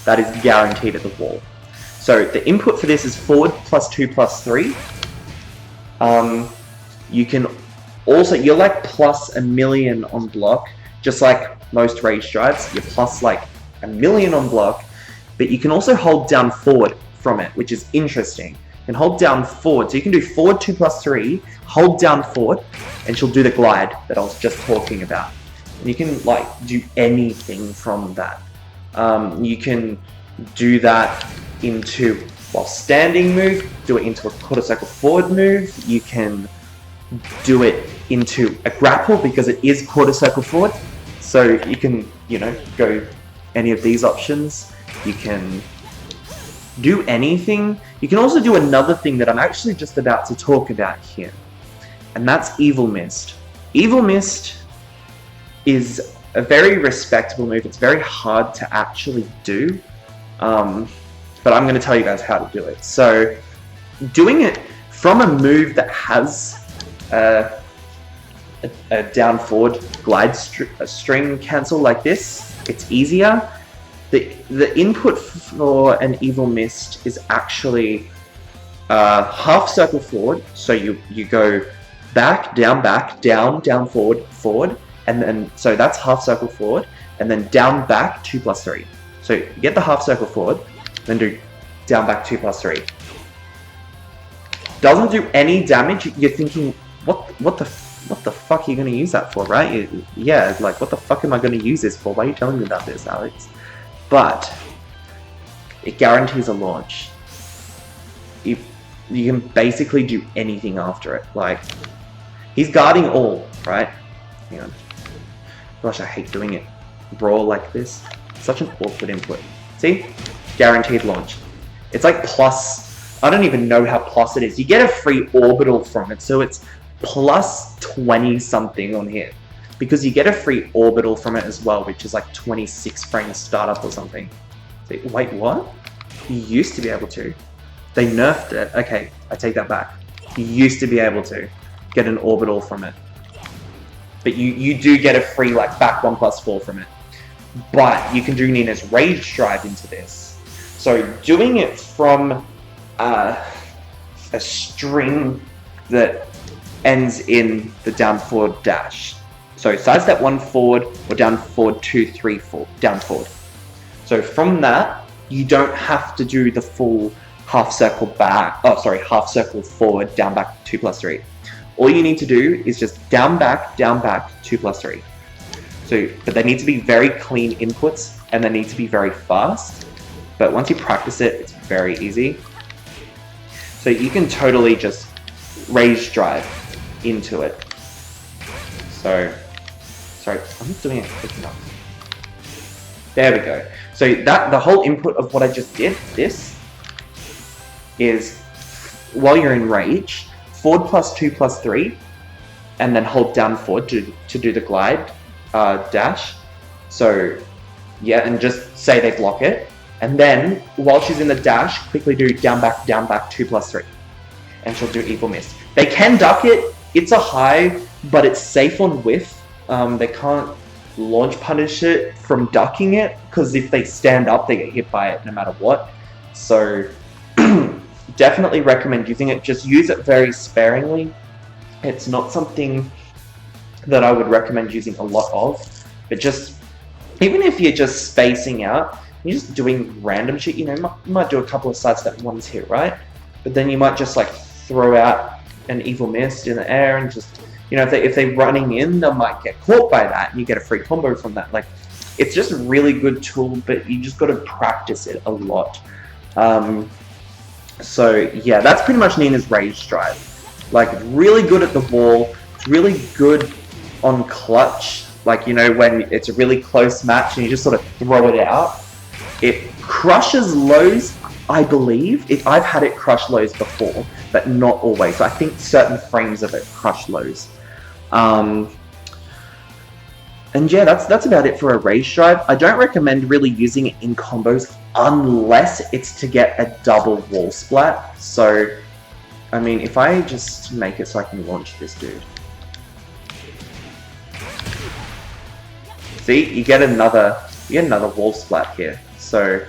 That is guaranteed at the wall. So the input for this is forward +2/+3. You can also, you're like +1,000,000 on block, just like most Rage Drives. You're plus like 1,000,000 on block, but you can also hold down forward from it, which is interesting. You can hold down forward, so you can do forward 2/+3, hold down forward, and she'll do the glide that I was just talking about. And you can like do anything from that. You can do that into while standing move, do it into a quarter circle forward move. You can do it into a grapple because it is quarter circle forward. So you can, you know, go any of these options. You can do anything. You can also do another thing that I'm actually just about to talk about here, and that's Evil Mist. Evil Mist is a very respectable move. It's very hard to actually do, but I'm going to tell you guys how to do it. So doing it from a move that has a a down forward glide string cancel like this, it's easier. The input for an Evil Mist is actually half circle forward, so you go back, down, forward, and then, so that's half circle forward, and then down, back, 2+3. So you get the half circle forward, then do down, back, 2+3. Doesn't do any damage. You're thinking, what the fuck are you going to use that for, right? Yeah, like, what the fuck am I going to use this for? Why are you telling me about this, Alex? But it guarantees a launch. You can basically do anything after it. Like, he's guarding all, right? Hang on. Gosh, I hate doing it raw like this. Such an awkward input. See? Guaranteed launch. It's like plus, I don't even know how plus it is. You get a free orbital from it, so it's plus 20 something on here. Because you get a free orbital from it as well, which is like 26 frames startup or something. See, wait, what? You used to be able to. They nerfed it. Okay, I take that back. You used to be able to get an orbital from it. But you do get a free like back 1+4 from it. But you can do Nina's Rage Drive into this. So doing it from a string that ends in the down forward dash. So sidestep 1 forward or down forward 2, 3, 4, down forward. So from that, you don't have to do the full half circle back, half circle forward, down back 2+3. All you need to do is just down back 2+3. So, but they need to be very clean inputs and they need to be very fast. But once you practice it, it's very easy. So you can totally just Rage Drive into it. So, sorry, I'm not doing it quick enough. There we go. So that the whole input of what I just did, this, is while you're in Rage, forward +2+3, and then hold down forward to do the glide dash. So yeah, and just say they block it, and then while she's in the dash, quickly do down back 2+3, and she'll do Evil Mist. They can duck it. It's a high, but it's safe on whiff. They can't launch punish it from ducking it, because if they stand up, they get hit by it no matter what. So definitely recommend using it. Just use it very sparingly. It's not something that I would recommend using a lot of, but just, even if you're just spacing out, you're just doing random shit, you know, you might do a couple of sidestep ones here, right? But then you might just like throw out an Evil Mist in the air and just, you know, if they're running in, they might get caught by that and you get a free combo from that. Like, it's just a really good tool, but you just got to practice it a lot. So yeah, that's pretty much Nina's Rage Drive. Like, it's really good at the wall. It's really good on clutch. Like, you know, when it's a really close match and you just sort of throw it out. It crushes lows, I believe. I've had it crush lows before, but not always. So I think certain frames of it crush lows. And yeah, that's about it for a Rage Drive. I don't recommend really using it in combos unless it's to get a double wall splat. So, I mean, if I just make it so I can launch this dude. See, you get another wall splat here. So,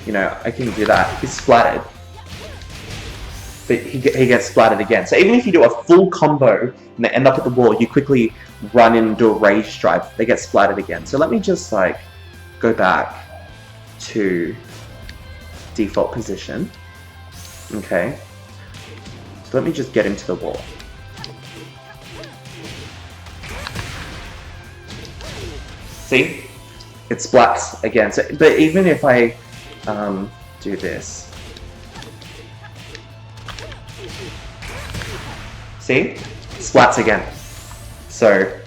you know, I can do that. He's splatted. But he gets splatted again. So even if you do a full combo and they end up at the wall, you quickly run in and do a Rage Drive. They get splatted again. So let me just like go back to default position. Okay. So let me just get into the wall. See? It splats again. So, but even if I do this, see? Splats again. So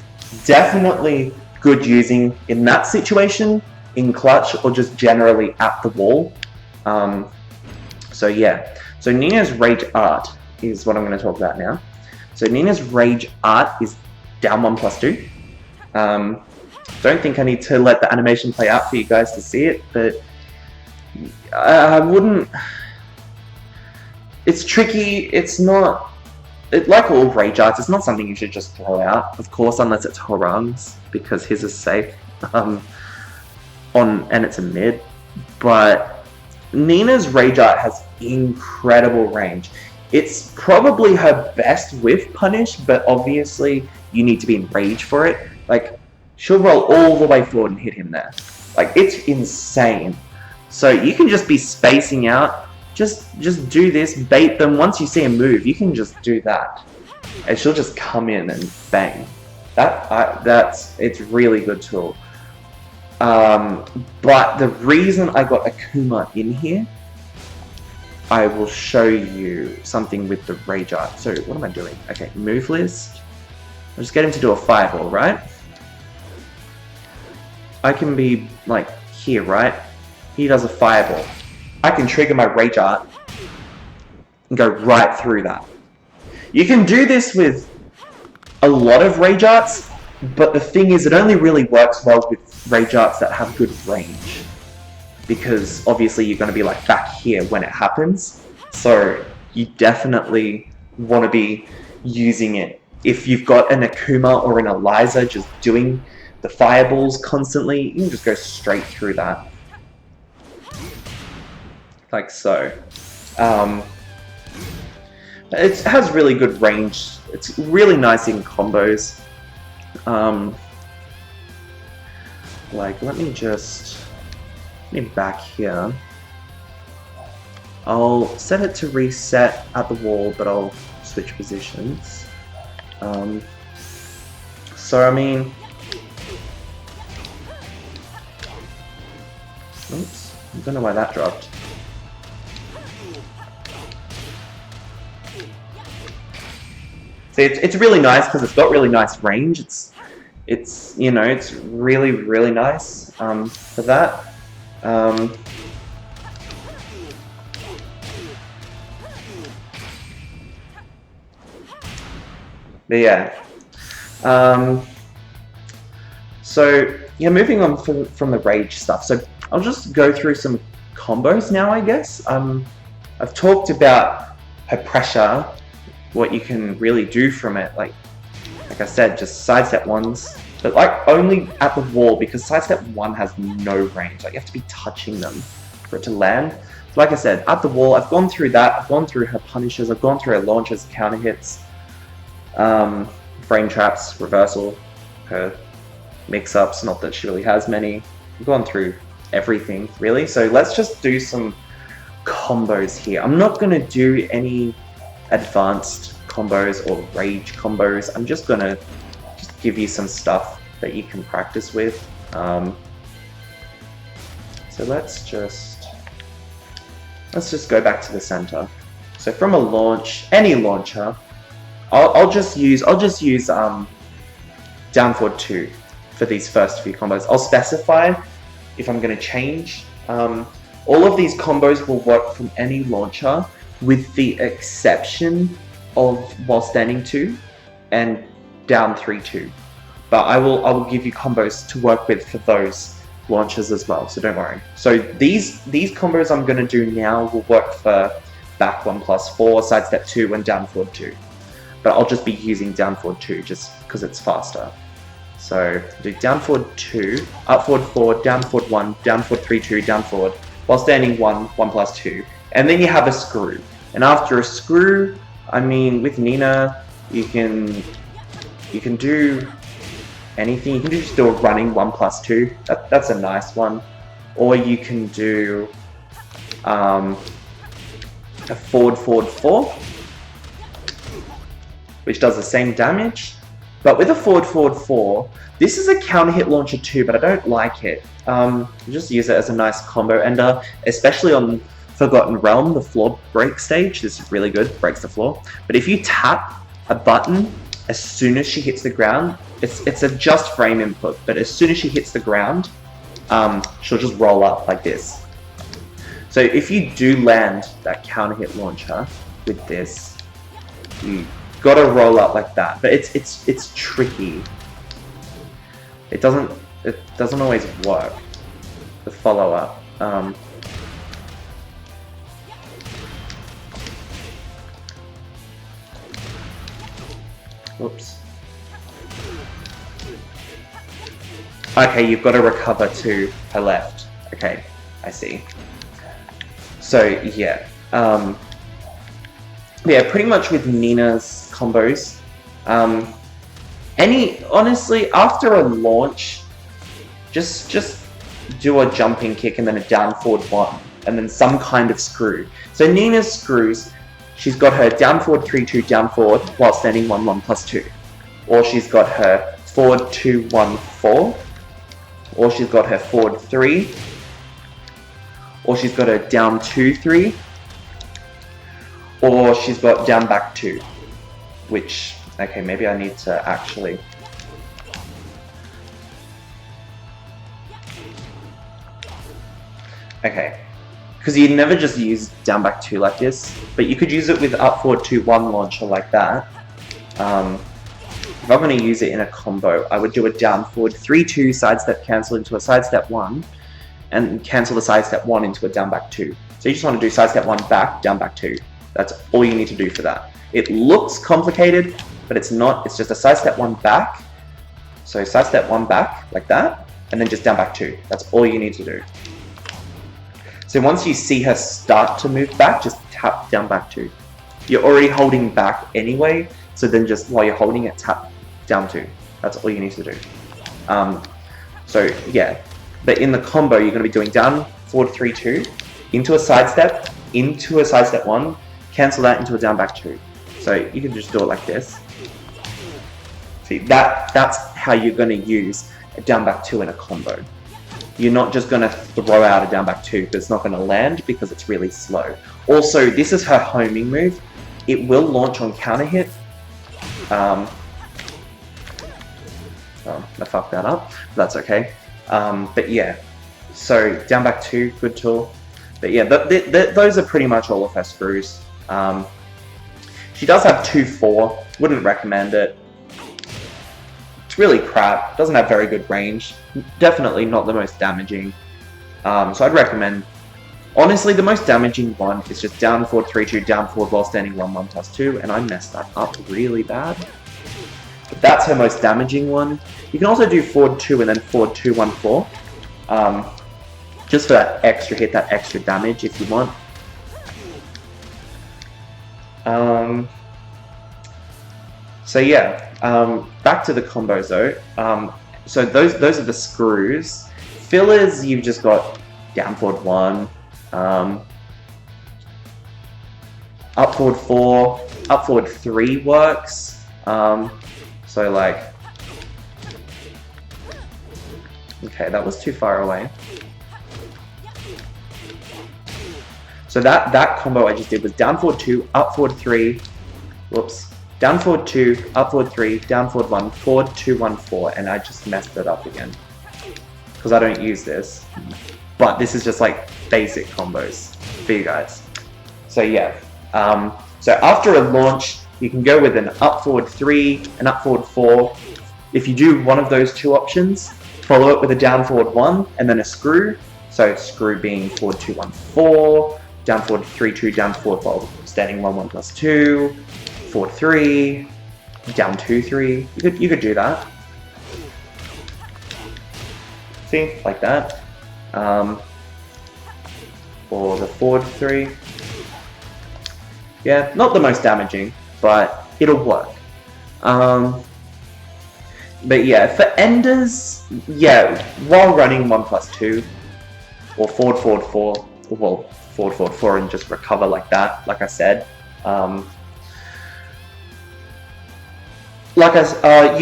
definitely good using in that situation, in clutch, or just generally at the wall. So yeah. So Nina's Rage Art is what I'm going to talk about now. So Nina's Rage Art is down 1+2. Don't think I need to let the animation play out for you guys to see it, but I wouldn't... It's tricky. It's not like all rage arts, it's not something you should just throw out, of course, unless it's Horung's, because his is safe. And it's a mid. But Nina's rage art has incredible range. It's probably her best with punish, but obviously you need to be in rage for it. Like, she'll roll all the way forward and hit him there. Like, it's insane. So you can just be spacing out. Just do this, bait them. Once you see a move, you can just do that, and she'll just come in and bang. It's really good tool. But the reason I got Akuma in here, I will show you something with the rage art. So what am I doing? Okay, move list. I'll just get him to do a fireball, right? I can be like here, right? He does a fireball. I can trigger my rage art and go right through that. You can do this with a lot of rage arts, but the thing is, it only really works well with rage arts that have good range, because obviously you're going to be like back here when it happens, so you definitely want to be using it. If you've got an Akuma or an Eliza just doing the fireballs constantly, you can just go straight through that. Like so. It has really good range. It's really nice in combos. Like, let me back here. I'll set it to reset at the wall, but I'll switch positions. So I mean, oops, I don't know why that dropped. See, it's really nice because it's got really nice range. It's you know, it's really, really nice for that. But yeah. So yeah, moving on from the rage stuff. So I'll just go through some combos now, I guess. I've talked about her pressure, what you can really do from it. Like I said, just sidestep ones, but like only at the wall, because sidestep 1 has no range. Like you have to be touching them for it to land. So like I said, at the wall, I've gone through that. I've gone through her punishes. I've gone through her launches, counter hits, frame traps, reversal, her mix-ups. Not that she really has many. I've gone through everything really. So let's just do some combos here. I'm not going to do any advanced combos or rage combos. I'm just going to give you some stuff that you can practice with. So let's just go back to the center. So from a launch, any launcher, I'll just use down forward 2 for these first few combos. I'll specify if I'm going to change. All of these combos will work from any launcher, with the exception of while standing 2 and down 3-2. But I will give you combos to work with for those launches as well, so don't worry. So these combos I'm going to do now will work for back 1+4, sidestep 2, and down forward 2. But I'll just be using down forward 2 just because it's faster. So do down forward 2, up forward 4, down forward 1, down forward 3-2, down forward, while standing 1+2. And then you have a screw. And after a screw, I mean, with Nina, you can do anything. You can just do a running 1+2. That's a nice one. Or you can do a forward 4, which does the same damage. But with a forward 4, this is a counter hit launcher too, but I don't like it. Just use it as a nice combo ender, especially on Forgotten Realm, the floor break stage. This is really good, breaks the floor. But if you tap a button as soon as she hits the ground, it's a just frame input, but as soon as she hits the ground, she'll just roll up like this. So if you do land that counter hit launcher with this, you gotta roll up like that. But it's tricky. It doesn't always work, the follow up. Oops. Okay, you've got to recover to her left. Okay, I see. So, yeah. Yeah, pretty much with Nina's combos. Honestly, after a launch, just do a jumping kick and then a down forward 1. And then some kind of screw. So Nina's screws, she's got her down forward 3-2 down forward while standing 1-1 plus 2. Or she's got her forward 2-1-4. Or she's got her forward 3. Or she's got her down 2-3. Or she's got down back 2. Which, okay, maybe I need to actually... Okay. Because you never just use down back 2 like this, but you could use it with up forward 2-1 launcher like that. If I'm going to use it in a combo, I would do a down forward 3-2 sidestep cancel into a sidestep 1, and cancel the sidestep 1 into a down back 2. So you just want to do sidestep 1 back, down back 2. That's all you need to do for that. It looks complicated, but it's not. It's just a sidestep 1 back. So sidestep 1 back like that, and then just down back 2. That's all you need to do. So once you see her start to move back, just tap down back 2. You're already holding back anyway, so then just while you're holding it, tap down 2. That's all you need to do. So yeah, but in the combo, you're going to be doing down forward 3-2, into a sidestep 1, cancel that into a down back 2. So you can just do it like this. See, that's how you're going to use a down back 2 in a combo. You're not just going to throw out a down back 2 because it's not going to land because it's really slow. Also, this is her homing move. It will launch on counter hit. Oh, I fucked that up. That's okay. But yeah, so down back 2, good tool. But yeah, those are pretty much all of her screws. She does have 2-4. Wouldn't recommend it. It's really crap. Doesn't have very good range. Definitely not the most damaging. So I'd recommend... Honestly, the most damaging one is just down forward 3-2, down forward while standing 1-1 plus 2, and I messed that up really bad. But that's her most damaging one. You can also do forward 2 and then forward 2-1-4. Just for that extra hit, that extra damage if you want. So yeah, back to the combos though. So those are the screws. Fillers, you've just got down forward 1, up forward 4, up forward 3 works. So like, okay, that was too far away. So that combo I just did was down forward 2, up forward 3, whoops, down forward 2, up forward 3, down forward 1, forward 2, 1, 4, and I just messed it up again. Because I don't use this. But this is just like basic combos for you guys. So yeah, so after a launch, you can go with an up forward 3, an up forward 4. If you do one of those two options, follow it with a down forward 1, and then a screw. So screw being forward 2, 1, 4, down forward 3-2, down forward while standing 1-1 plus 2, forward 3, down 2-3. You could do that. See, like that. Or the forward 3. Yeah, not the most damaging, but it'll work. But yeah, for enders, yeah, while running 1 plus 2, or forward 4, well, forward 4 and just recover like that, like I said. You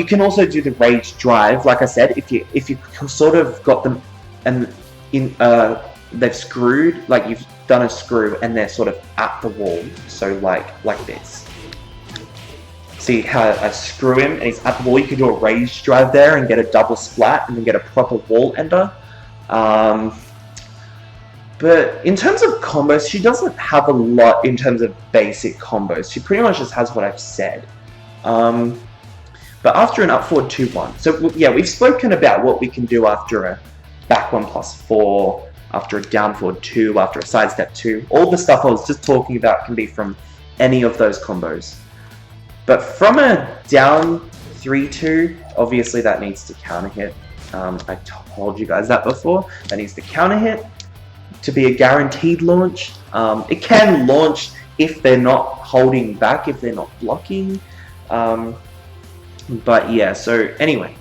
can also do the rage drive, like I said, if you sort of got them and they've screwed, like you've done a screw and they're sort of at the wall, so like this. See how I screw him and he's at the wall, you can do a rage drive there and get a double splat and then get a proper wall ender. But in terms of combos, she doesn't have a lot in terms of basic combos. She pretty much just has what I've said. But after an up forward 2-1, so yeah, we've spoken about what we can do after a back 1 plus 4, after a down forward 2, after a sidestep 2. All the stuff I was just talking about can be from any of those combos. But from a down 3-2, obviously that needs to counter hit. I told you guys that before. That needs to counter hit to be a guaranteed launch. It can launch if they're not holding back, if they're not blocking. But yeah, so anyway.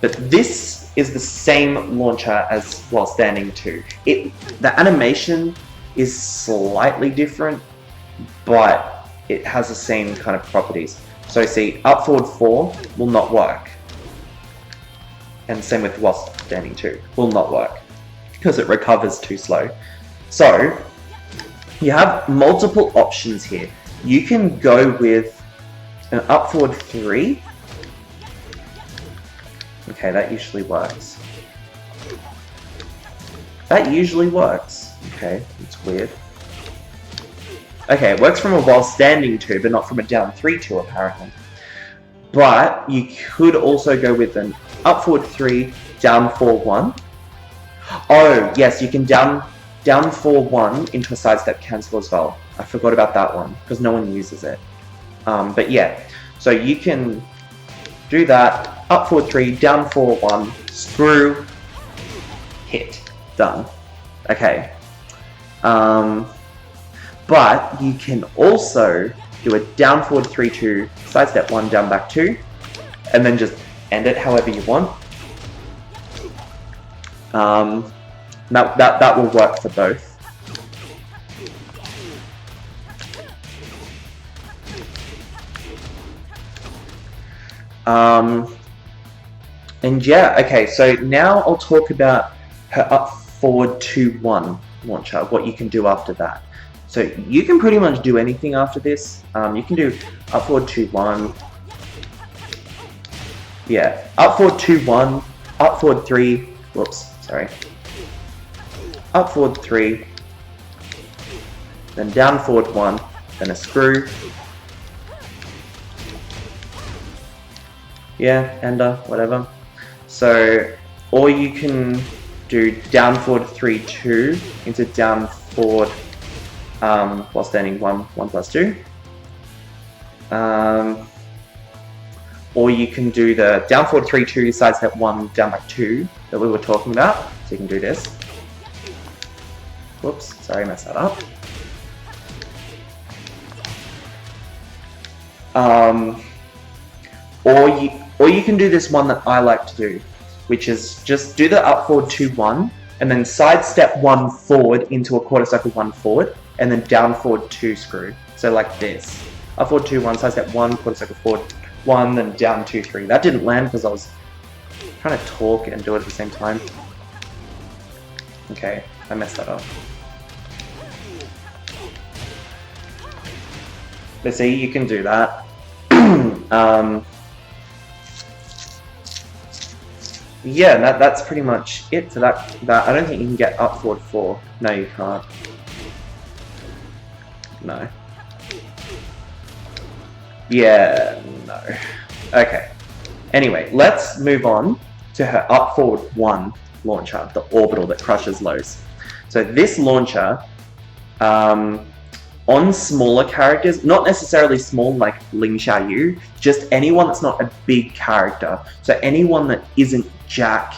But this is the same launcher as while standing 2. The animation is slightly different, but it has the same kind of properties. So see, up forward 4 will not work. And same with while standing 2, will not work. Because it recovers too slow. So, you have multiple options here. You can go with an up forward 3. Okay, that usually works. That usually works. Okay, it's weird. Okay, it works from a while standing 2, but not from a down 3-2 apparently. But you could also go with an up forward 3, down 4-1. Oh, yes, you can down 4-1 into a sidestep cancel as well. I forgot about that one, because no one uses it. But yeah, so you can do that, up forward 3, down 4-1, screw, hit, done. Okay. But you can also do a down forward 3-2, sidestep 1, down back 2, and then just end it however you want. That will work for both. And yeah, okay, so now I'll talk about her up forward 2-1 launcher, what you can do after that. So you can pretty much do anything after this. You can do up forward 2-1. Yeah, up forward 2-1, up forward 3, whoops, sorry. Up forward 3, then down forward 1, then a screw. Yeah, ender, whatever. So, or you can do down forward 3-2 into down forward while standing 1+2. Or you can do the down forward 3-2 sidestep 1 down back 2 that we were talking about. So you can do this. Whoops, sorry, I messed that up. Or you can do this one that I like to do, which is just do the up forward 2-1 and then sidestep 1 forward into a quarter circle 1 forward and then down forward 2 screw. So like this. Up forward 2-1, sidestep 1, quarter circle forward 1, then down 2-3. That didn't land because I was trying to talk and do it at the same time. Okay, I messed that up. But see, you can do that. Yeah, that's pretty much it for that. I don't think you can get up forward 4. No, you can't. No. Yeah, no. Okay. Anyway, let's move on to her up forward 1 launcher, the orbital that crushes lows. So this launcher, on smaller characters, not necessarily small like Ling Xiaoyu, just anyone that's not a big character. So anyone that isn't Jack,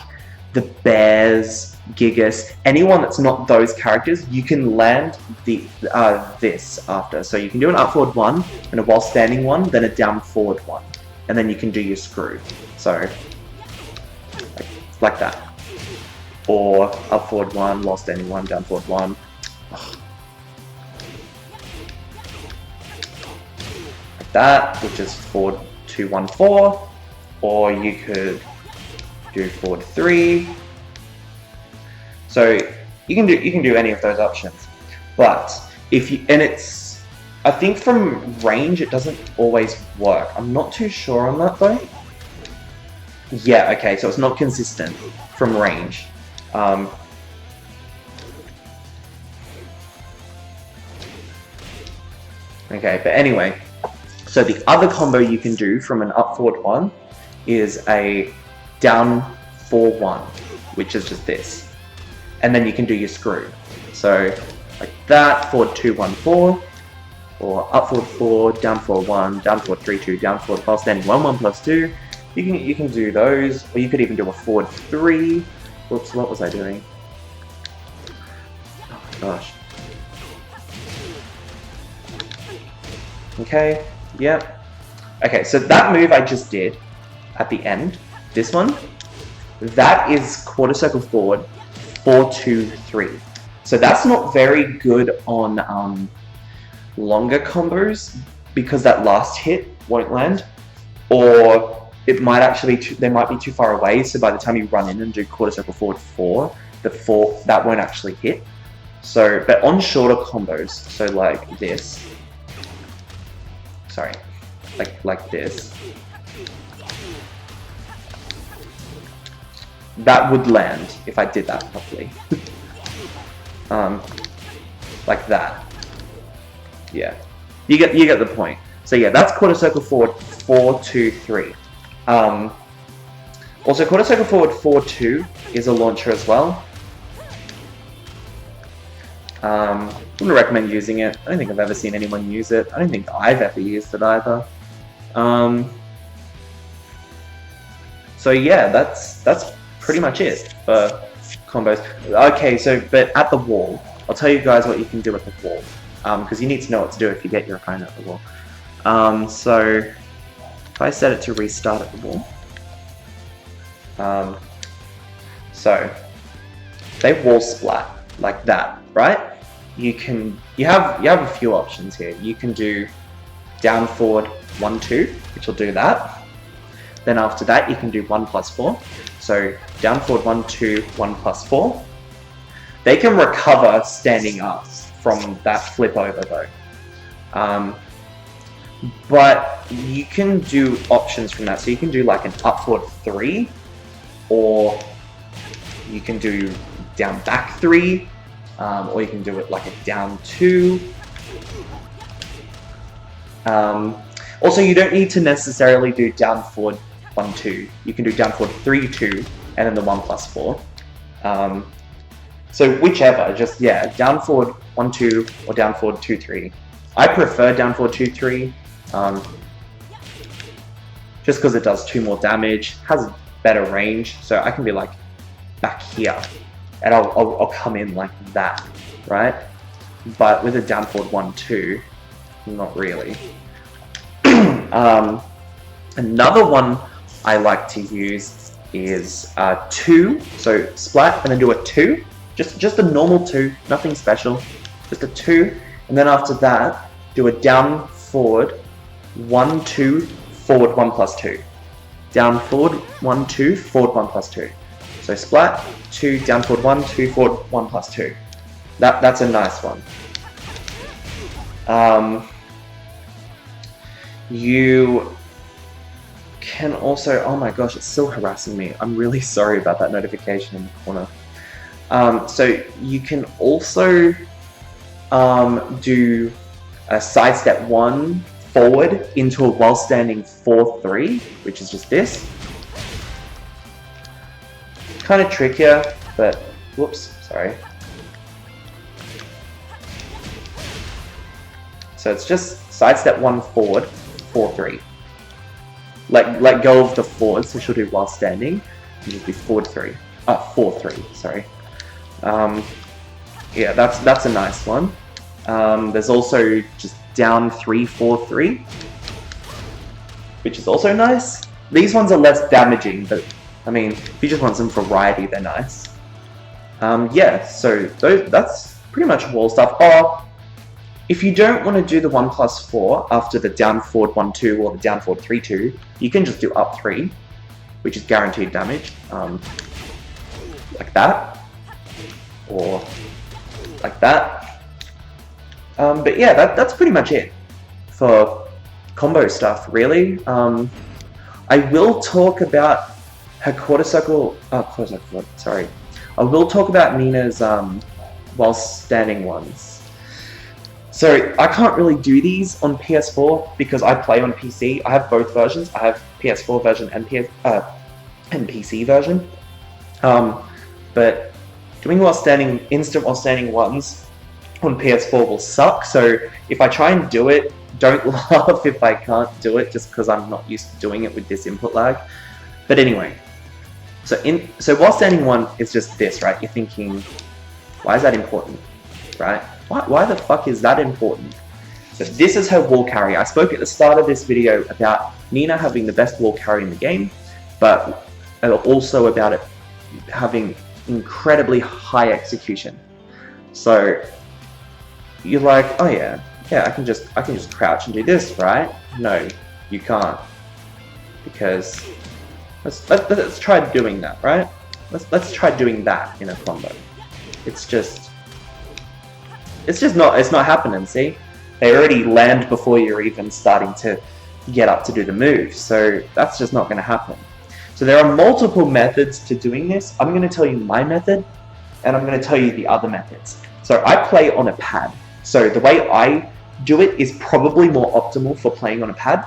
the Bears, Gigas, anyone that's not those characters, you can land this after. So you can do an up forward 1 and a while standing 1, then a down forward 1, and then you can do your screw. So like that, or up forward 1, while standing 1, down forward 1. Ugh. Like that, which is forward 2-1-4, or you could do forward 3. So you can do any of those options, but I think from range it doesn't always work. I'm not too sure on that though. Yeah, okay, so it's not consistent from range. Okay, but anyway, so the other combo you can do from an up forward 1 is a down 4-1, which is just this. And then you can do your screw. So like that, forward 2-1-4, or up forward 4, down forward 1, down forward 3, 2, down forward while standing 1, 1 plus 2. You can do those, or you could even do a forward 3. Whoops, what was I doing? Oh my gosh. Okay, yep. Okay, so that move I just did at the end, this one, that is quarter circle forward, 4, 2, 3. So that's not very good on longer combos because that last hit won't land, or it might actually they might be too far away. So by the time you run in and do quarter circle forward 4, the 4 that won't actually hit. So, but on shorter combos, so like this, sorry, like this, that would land if I did that properly. Like that. Yeah, you get the point. So yeah, that's quarter circle forward 4, 2, 3. Also, quarter circle forward 4, 2 is a launcher as well. Wouldn't recommend using it. I don't think I've ever seen anyone use it. I don't think I've ever used it either. So yeah, that's pretty much it for combos. Okay, so but at the wall, I'll tell you guys what you can do at the wall, because you need to know what to do if you get your opponent at the wall. So if I set it to restart at the wall, so they wall splat like that, right? You have a few options here. You can do down forward 1, 2, which will do that. Then after that, you can do 1 plus 4. So down forward 1, 2, 1 plus 4. They can recover standing up from that flip over though. But you can do options from that. So you can do like an up forward 3, or you can do down back 3, or you can do it like a down 2. Also, you don't need to necessarily do down forward 1, 2. You can do down forward 3, 2, and then the 1 plus 4. So whichever, just yeah, down forward 1, 2, or down forward 2, 3. I prefer down forward 2, 3, just because it does 2 more damage, has better range, so I can be like back here, and I'll come in like that, right? But with a down forward 1, 2, not really. Another one I like to use is 2, so splat and then do a 2, just a normal 2, nothing special, just a 2, and then after that do a down forward 1, 2, forward 1 plus 2, down forward 1, 2, forward 1 plus 2. So splat 2, down forward 1, 2, forward 1 plus 2. That's a nice one. You can also, oh my gosh, it's still harassing me. I'm really sorry about that notification in the corner. So you can also do a sidestep 1 forward into a while standing 4, 3, which is just this. Kind of trickier, but whoops, sorry. So it's just sidestep 1 forward, 4, 3. Let go of the forward, so she'll do while standing, and just be forward 3. 4, 3, sorry. Yeah, that's a nice one. There's also just down 3, 4, 3, which is also nice. These ones are less damaging, but I mean, if you just want some variety, they're nice. Yeah, so that's pretty much wall stuff. Or if you don't want to do the 1 plus 4 after the down forward 1, 2 or the down forward 3, 2, you can just do up 3, which is guaranteed damage, like that, or like that. But yeah, that's pretty much it for combo stuff, really. I will talk about her quarter circle, sorry. I will talk about Nina's while standing ones. So I can't really do these on PS4 because I play on PC. I have both versions. I have PS4 version and PC version. But doing while standing, instant while standing ones, on PS4 will suck. So if I try and do it, don't laugh if I can't do it just because I'm not used to doing it with this input lag. But anyway, so while standing 1 is just this, right? You're thinking, why is that important, right? Why the fuck is that important? So this is her wall carry. I spoke at the start of this video about Nina having the best wall carry in the game, but also about it having incredibly high execution. So you're like, oh yeah, I can just crouch and do this, right? No, you can't, because let's try doing that, right? Let's try doing that in a combo. It's not happening. See, they already land before you're even starting to get up to do the move. So that's just not going to happen. So there are multiple methods to doing this. I'm going to tell you my method, and I'm going to tell you the other methods. So I play on a pad. So the way I do it is probably more optimal for playing on a pad,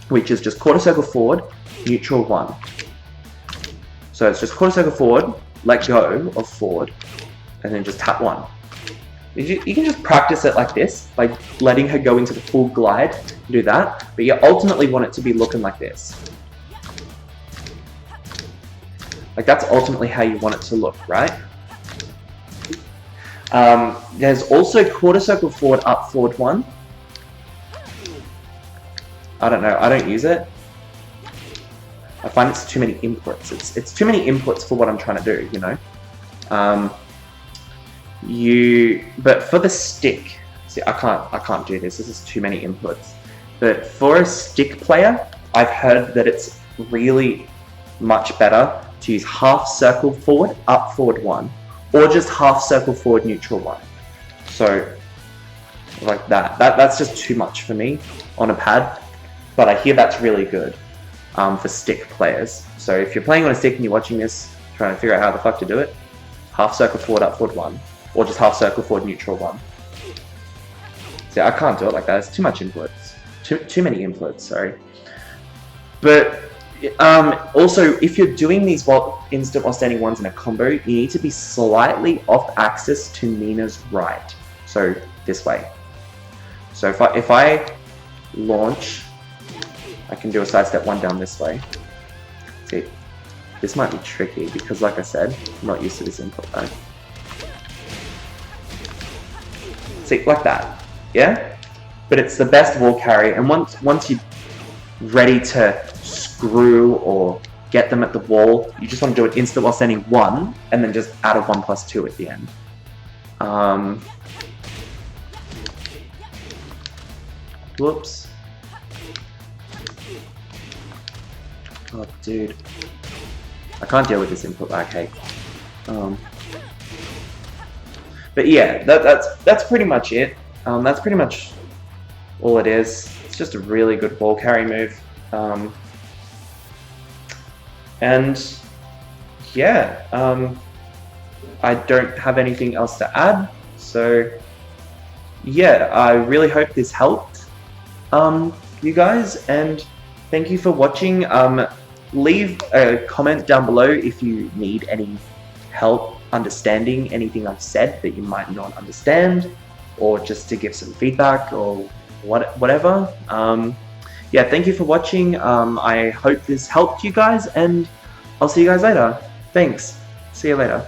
which is just quarter circle forward, neutral 1. So it's just quarter circle forward, let go of forward, and then just tap 1. You can just practice it like this, by letting her go into the full glide, do that, but you ultimately want it to be looking like this. Like that's ultimately how you want it to look, right? There's also quarter circle forward, up forward 1. I don't know, I don't use it. I find it's too many inputs. It's too many inputs for what I'm trying to do, you know? But for the stick, see, I can't do this. This is too many inputs. But for a stick player, I've heard that it's really much better to use half circle forward, up forward 1, or just half circle forward, neutral 1. So like that. That's just too much for me on a pad. But I hear that's really good for stick players. So if you're playing on a stick and you're watching this, trying to figure out how the fuck to do it, half circle forward, up forward 1. Or just half circle forward, neutral 1. See, I can't do it like that. It's too much inputs. Too many inputs, sorry. But also, if you're doing these instant while standing 1s in a combo, you need to be slightly off axis to Nina's right. So this way. So if I launch, I can do a side step 1 down this way. See, this might be tricky because, like I said, I'm not used to this input lag. See, like that, yeah? But it's the best wall carry, and once you're ready to screw or get them at the wall, you just want to do it instant while standing 1, and then just add a 1+2 at the end. Whoops. Oh, dude. I can't deal with this input lag, hey. But yeah, that's pretty much it. That's pretty much all it is. It's just a really good ball carry move. And yeah, I don't have anything else to add. So yeah, I really hope this helped you guys, and thank you for watching. Leave a comment down below if you need any help understanding anything I've said that you might not understand, or just to give some feedback or whatever. Yeah, thank you for watching. I hope this helped you guys, and I'll see you guys later. Thanks. See you later.